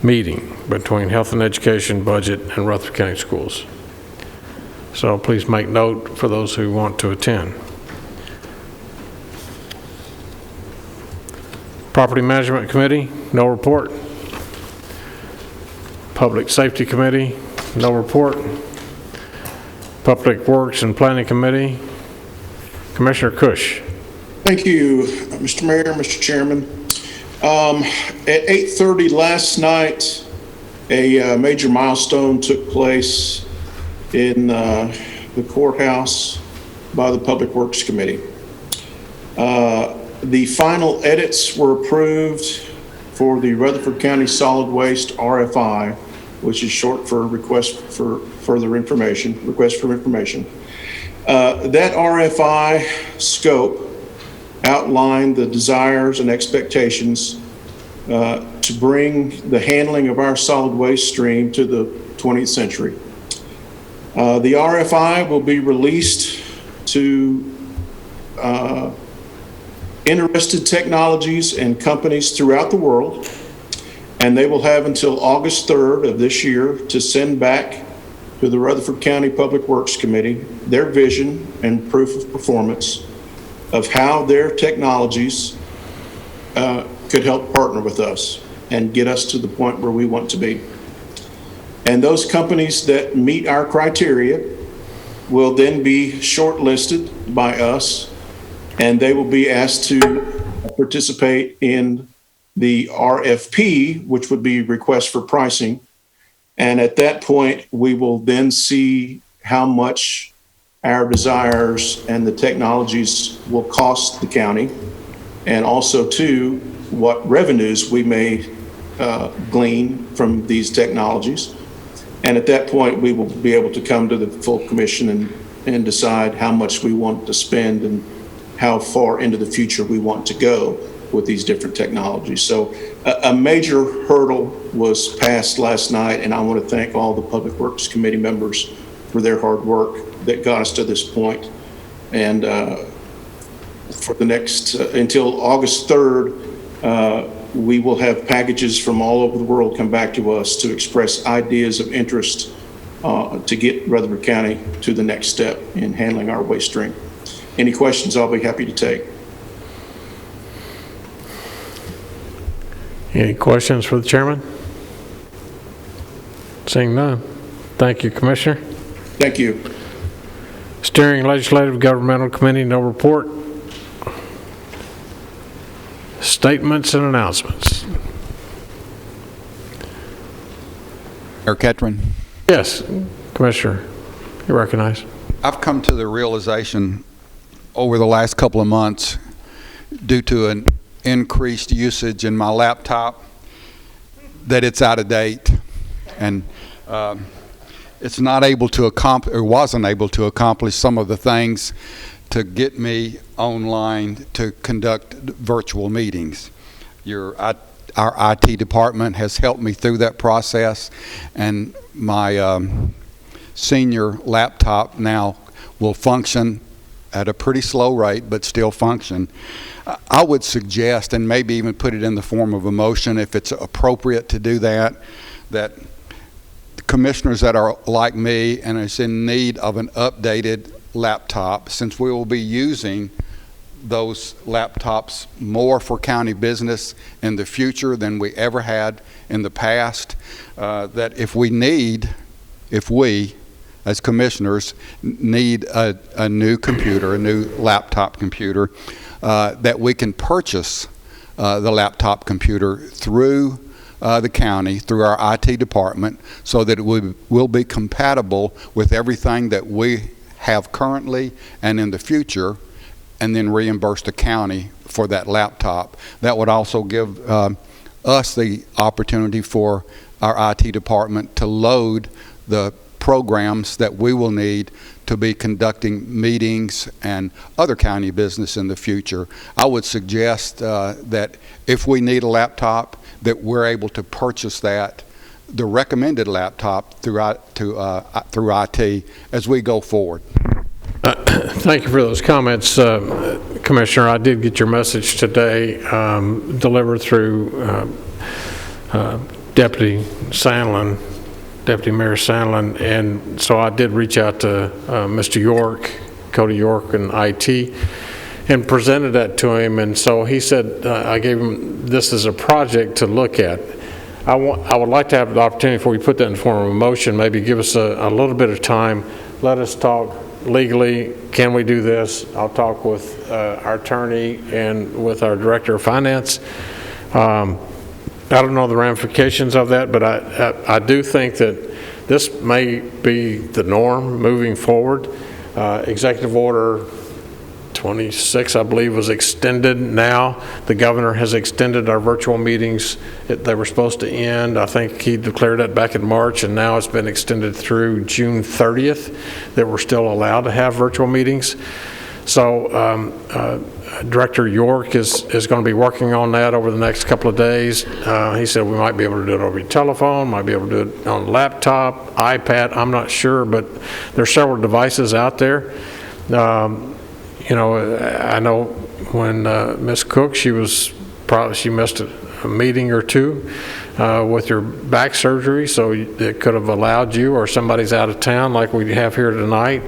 meeting between Health and Education Budget and Rutherford County Schools. So please make note for those who want to attend. Property Management Committee, no report. Public Safety Committee, no report. Public Works and Planning Committee, Commissioner Cush. Thank you, Mr. Mayor, Mr. Chairman. At 8:30 last night, a major milestone took place in the courthouse by the Public Works Committee. The final edits were approved for the Rutherford County Solid Waste RFI, which is short for Request for Further Information, Request for Information. That RFI scope outlined the desires and expectations to bring the handling of our solid waste stream to the 20th century. The RFI will be released to interested technologies and companies throughout the world, and they will have until August 3rd of this year to send back to the Rutherford County Public Works Committee their vision and proof of performance of how their technologies could help partner with us and get us to the point where we want to be. And those companies that meet our criteria will then be shortlisted by us, and they will be asked to participate in the RFP, which would be request for pricing. And at that point, we will then see how much our desires and the technologies will cost the county, and also too, what revenues we may glean from these technologies. And at that point, we will be able to come to the full commission and decide how much we want to spend and how far into the future we want to go with these different technologies. So a major hurdle was passed last night, and I want to thank all the Public Works Committee members for their hard work that got us to this point. And for the next, until August 3rd, we will have packages from all over the world come back to us to express ideas of interest to get Rutherford County to the next step in handling our waste stream. Any questions, I'll be happy to take. Any questions for the chairman? Seeing none. Thank you, Commissioner. Thank you. Steering Legislative Governmental Committee, no report. Statements and announcements. Mayor Ketron? Yes, Commissioner, you recognize. I've come to the realization over the last couple of months, due to an increased usage in my laptop, that it's out of date, and it's not able to accomplish, or wasn't able to accomplish some of the things to get me online to conduct virtual meetings. Our IT department has helped me through that process, and my senior laptop now will function at a pretty slow rate, but still function. I would suggest, and maybe even put it in the form of a motion if it's appropriate to do that, that commissioners that are like me and is in need of an updated laptop, since we will be using those laptops more for county business in the future than we ever had in the past, that if we as commissioners need a new computer, a new laptop computer, that we can purchase the laptop computer through the county, through our IT department, so that it will be compatible with everything that we have currently and in the future, and then reimburse the county for that laptop. That would also give us the opportunity for our IT department to load the programs that we will need to be conducting meetings and other county business in the future. I would suggest that if we need a laptop, that we're able to purchase that, the recommended laptop through IT as we go forward. Thank you for those comments, Commissioner. I did get your message today, delivered through Deputy Mayor Sandlin, and so I did reach out to Mr. York, Cody York, and IT, and presented that to him. And so he said, I gave him this as a project to look at. I would like to have the opportunity, before we put that in form of a motion, maybe give us a little bit of time. Let us talk legally. Can we do this? I'll talk with our attorney and with our director of finance. I don't know the ramifications of that, but I do think that this may be the norm moving forward. Executive Order 26, I believe, was extended now. The governor has extended our virtual meetings. They were supposed to end. I think he declared that back in March, and now it's been extended through June 30th that we're still allowed to have virtual meetings. So Director York is going to be working on that over the next couple of days. He said we might be able to do it over your telephone, might be able to do it on laptop, iPad, I'm not sure, but there's several devices out there. You know, I know when Ms. Cook, she missed a meeting or two with your back surgery, so it could have allowed you, or somebody's out of town like we have here tonight.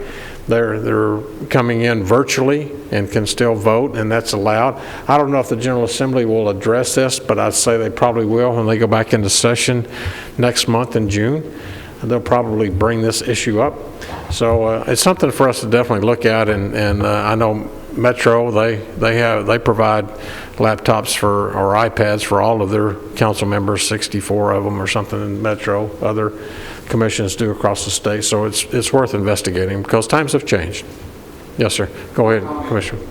They're coming in virtually and can still vote, and that's allowed. I don't know if the General Assembly will address this, but I'd say they probably will when they go back into session next month in June. They'll probably bring this issue up. So it's something for us to definitely look at, and I know Metro, they provide laptops or iPads for all of their council members, 64 of them or something in Metro. Other commissions do across the state, so it's worth investigating because times have changed. Yes, sir. Go ahead, Commissioner.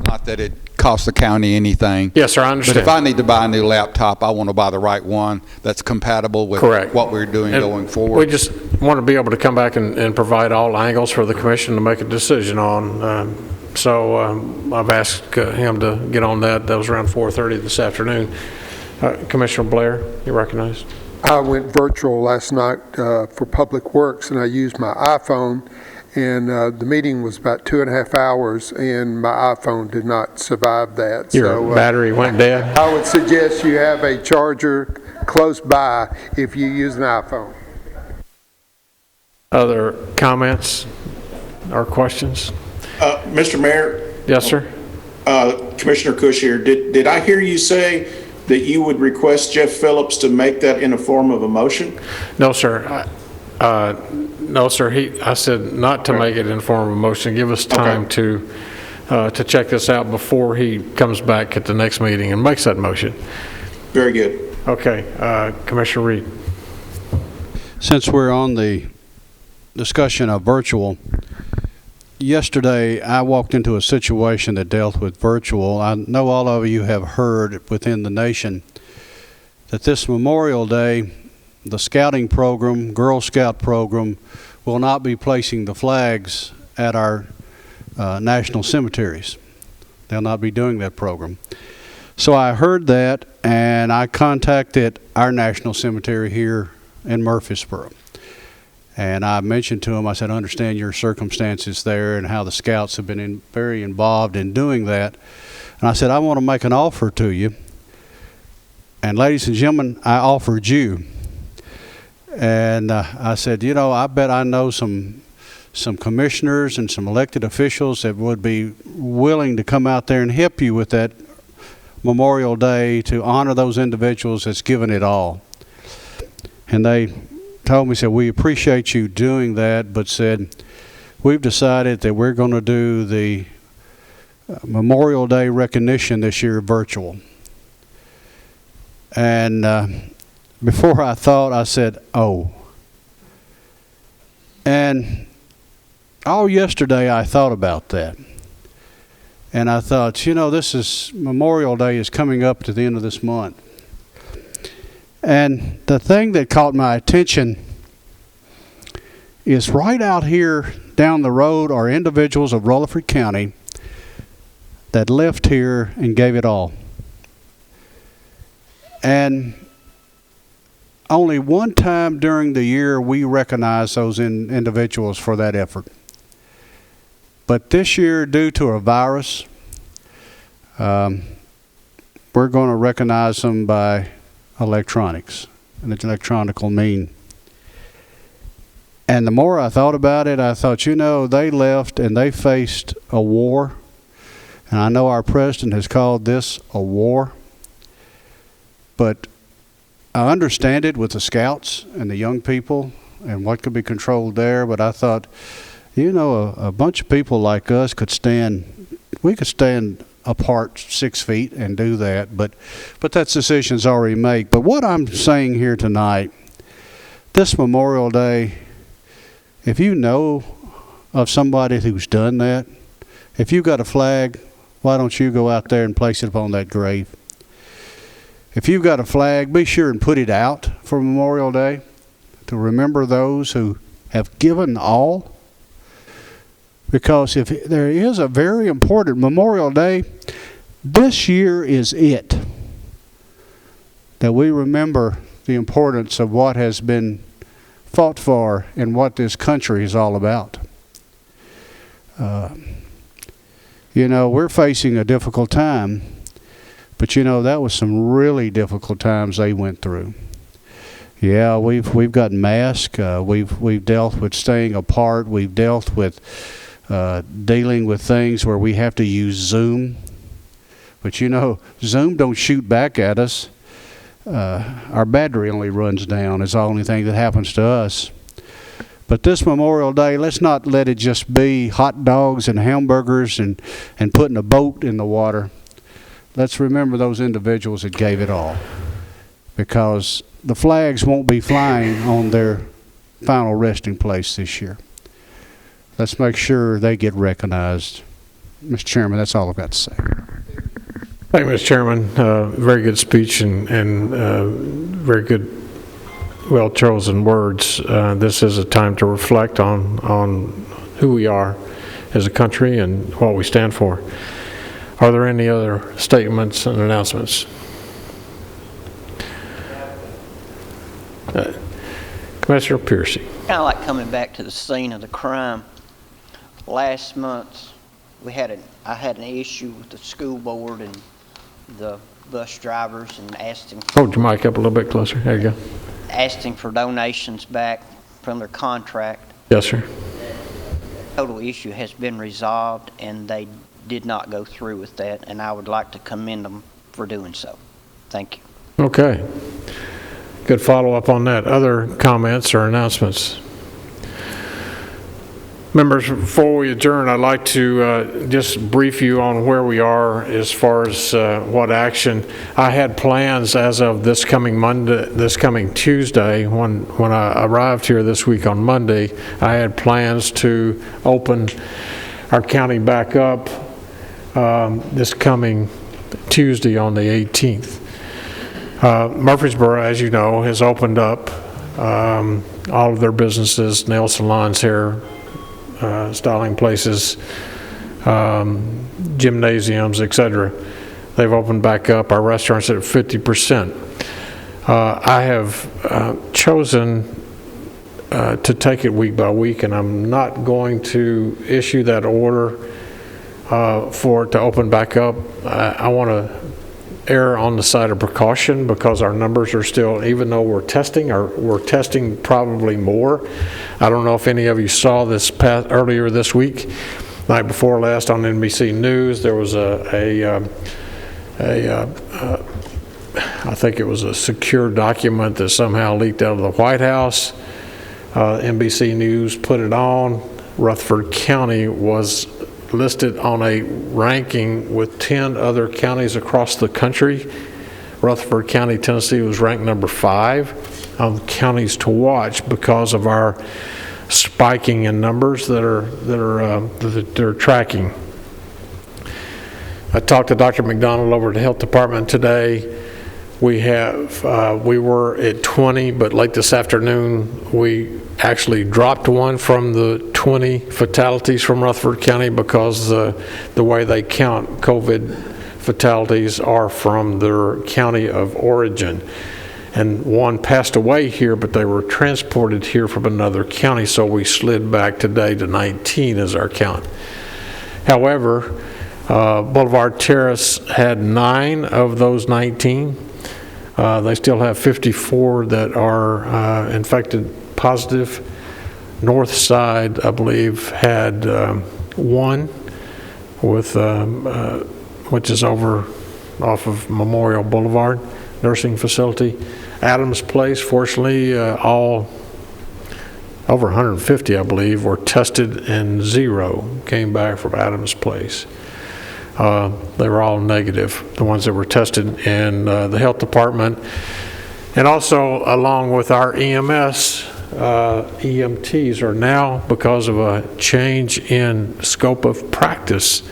Not that it costs the county anything. Yes, sir, I understand. But if I need to buy a new laptop, I want to buy the right one that's compatible with what we're doing going forward. We just want to be able to come back and provide all angles for the commission to make a decision on. So I've asked him to get on that. That was around 4:30 this afternoon. Commissioner Blair, you recognized? I went virtual last night for Public Works, and I used my iPhone, and the meeting was about 2.5 hours, and my iPhone did not survive that. Your battery went dead? I would suggest you have a charger close by if you use an iPhone. Other comments or questions? Mr. Mayor? Yes, sir. Commissioner Cush here. Did I hear you say that you would request Jeff Phillips to make that in a form of a motion? No, sir. No, sir. I said not to make it in form of a motion. Give us time to check this out before he comes back at the next meeting and makes that motion. Very good. Okay. Commissioner Reed. Since we're on the discussion of virtual, yesterday I walked into a situation that dealt with virtual. I know all of you have heard within the nation that this Memorial Day, the scouting program, Girl Scout program, will not be placing the flags at our national cemeteries. They'll not be doing that program. So I heard that, and I contacted our national cemetery here in Murfreesboro. And I mentioned to him, I said, I understand your circumstances there and how the scouts have been very involved in doing that. And I said, I want to make an offer to you. And ladies and gentlemen, I offered you. And I said, you know, I bet I know some commissioners and some elected officials that would be willing to come out there and help you with that Memorial Day to honor those individuals that's given it all. And they told me, said, we appreciate you doing that, but said, we've decided that we're going to do the Memorial Day recognition this year virtual. And before I thought, I said, oh. And all yesterday I thought about that. And I thought, you know, this is Memorial Day is coming up to the end of this month. And the thing that caught my attention is right out here down the road are individuals of Rutherford County that left here and gave it all. And only one time during the year we recognize those individuals for that effort. But this year, due to a virus, we're going to recognize them by electronics, and it's an electronical mean. And the more I thought about it, I thought, you know, they left and they faced a war. And I know our president has called this a war. But I understand it with the scouts and the young people and what could be controlled there. But I thought, you know, a bunch of people like us could stand apart 6 feet and do that. But that decision's already made. But what I'm saying here tonight, this Memorial Day, if you know of somebody who's done that, if you've got a flag, why don't you go out there and place it upon that grave? If you've got a flag, be sure and put it out for Memorial Day to remember those who have given all. Because if there is a very important Memorial Day, this year is it. That we remember the importance of what has been fought for and what this country is all about. You know, we're facing a difficult time, but you know, that was some really difficult times they went through. Yeah, we've got masks, we've dealt with staying apart, we've dealt with dealing with things where we have to use Zoom. But you know, Zoom don't shoot back at us. Our battery only runs down is the only thing that happens to us. But this Memorial Day, let's not let it just be hot dogs and hamburgers and putting a boat in the water. Let's remember those individuals that gave it all. Because the flags won't be flying on their final resting place this year. Let's make sure they get recognized. Mr. Chairman, that's all I've got to say. Thank you, Mr. Chairman. Very good speech and very good, well-chosen words. This is a time to reflect on who we are as a country and what we stand for. Are there any other statements and announcements? Commissioner Piercy. Kind of like coming back to the scene of the crime. Last month, I had an issue with the school board and the bus drivers and asked them. Hold your mic up a little bit closer. There you go. Asking for donations back from their contract. Yes, sir. Total issue has been resolved, and they did not go through with that, and I would like to commend them for doing so. Thank you. Okay. Good follow-up on that. Other comments or announcements? Members, before we adjourn, I'd like to just brief you on where we are as far as what action. I had plans as of this coming Tuesday, when I arrived here this week on Monday, I had plans to open our county back up this coming Tuesday on the 18th. Murfreesboro, as you know, has opened up all of their businesses, nail salons, hair styling places, gymnasiums, etc. They've opened back up. Our restaurants at 50%. I have chosen to take it week by week, and I'm not going to issue that order for it to open back up. I want to err on the side of precaution because our numbers are still, even though we're testing probably more. I don't know if any of you saw this earlier this week, night before last on NBC News, there was I think it was a secure document that somehow leaked out of the White House. NBC News put it on. Rutherford County was listed on a ranking with 10 other counties across the country. Rutherford County, Tennessee was ranked number 5 on counties to watch because of our spiking in numbers that are tracking. I talked to Dr. McDonald over at the Health Department today. We were at 20, but late this afternoon we actually dropped one from the 20 fatalities from Rutherford County because the way they count COVID fatalities are from their county of origin. And one passed away here, but they were transported here from another county, so we slid back today to 19 as our count. However, Boulevard Terrace had 9 of those 19. They still have 54 that are infected positive. North Side, I believe, had 1 with which is over off of Memorial Boulevard nursing facility. Adams Place, fortunately, all over 150, I believe, were tested and 0 came back from Adams Place. They were all negative, the ones that were tested in the health department. And also, along with our EMS, EMTs are now, because of a change in scope of practice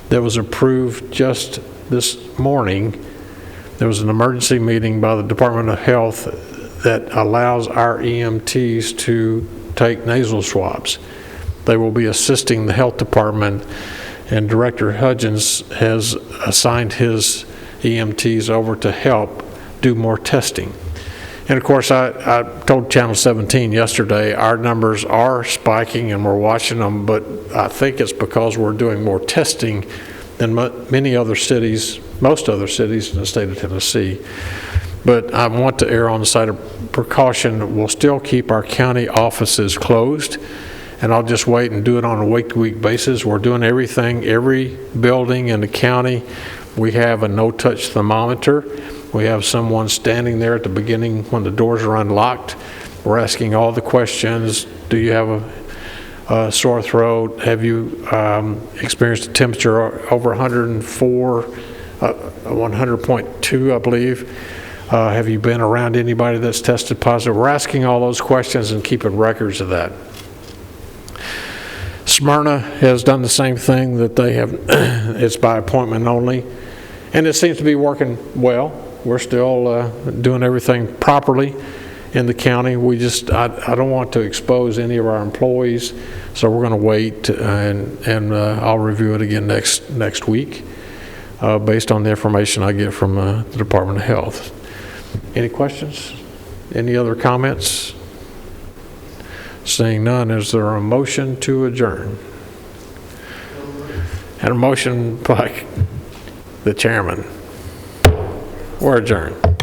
that was approved just this morning. There was an emergency meeting by the Department of Health that allows our EMTs to take nasal swabs. They will be assisting the health department, and Director Hudgens has assigned his EMTs over to help do more testing. And of course, I told Channel 17 yesterday, our numbers are spiking and we're watching them, but I think it's because we're doing more testing than many other cities, most other cities in the state of Tennessee. But I want to err on the side of precaution. We'll still keep our county offices closed, and I'll just wait and do it on a week-to-week basis. We're doing everything, every building in the county. We have a no-touch thermometer. We have someone standing there at the beginning when the doors are unlocked. We're asking all the questions. Do you have a sore throat? Have you experienced a temperature over 104, 100.2, I believe? Have you been around anybody that's tested positive? We're asking all those questions and keeping records of that. Smyrna has done the same thing, that they have, it's by appointment only, and it seems to be working well. We're still doing everything properly in the county. We just, I don't want to expose any of our employees, so we're going to wait, and I'll review it again next week based on the information I get from the Department of Health. Any questions? Any other comments? Seeing none, is there a motion to adjourn? And a motion by the chairman. We're adjourned.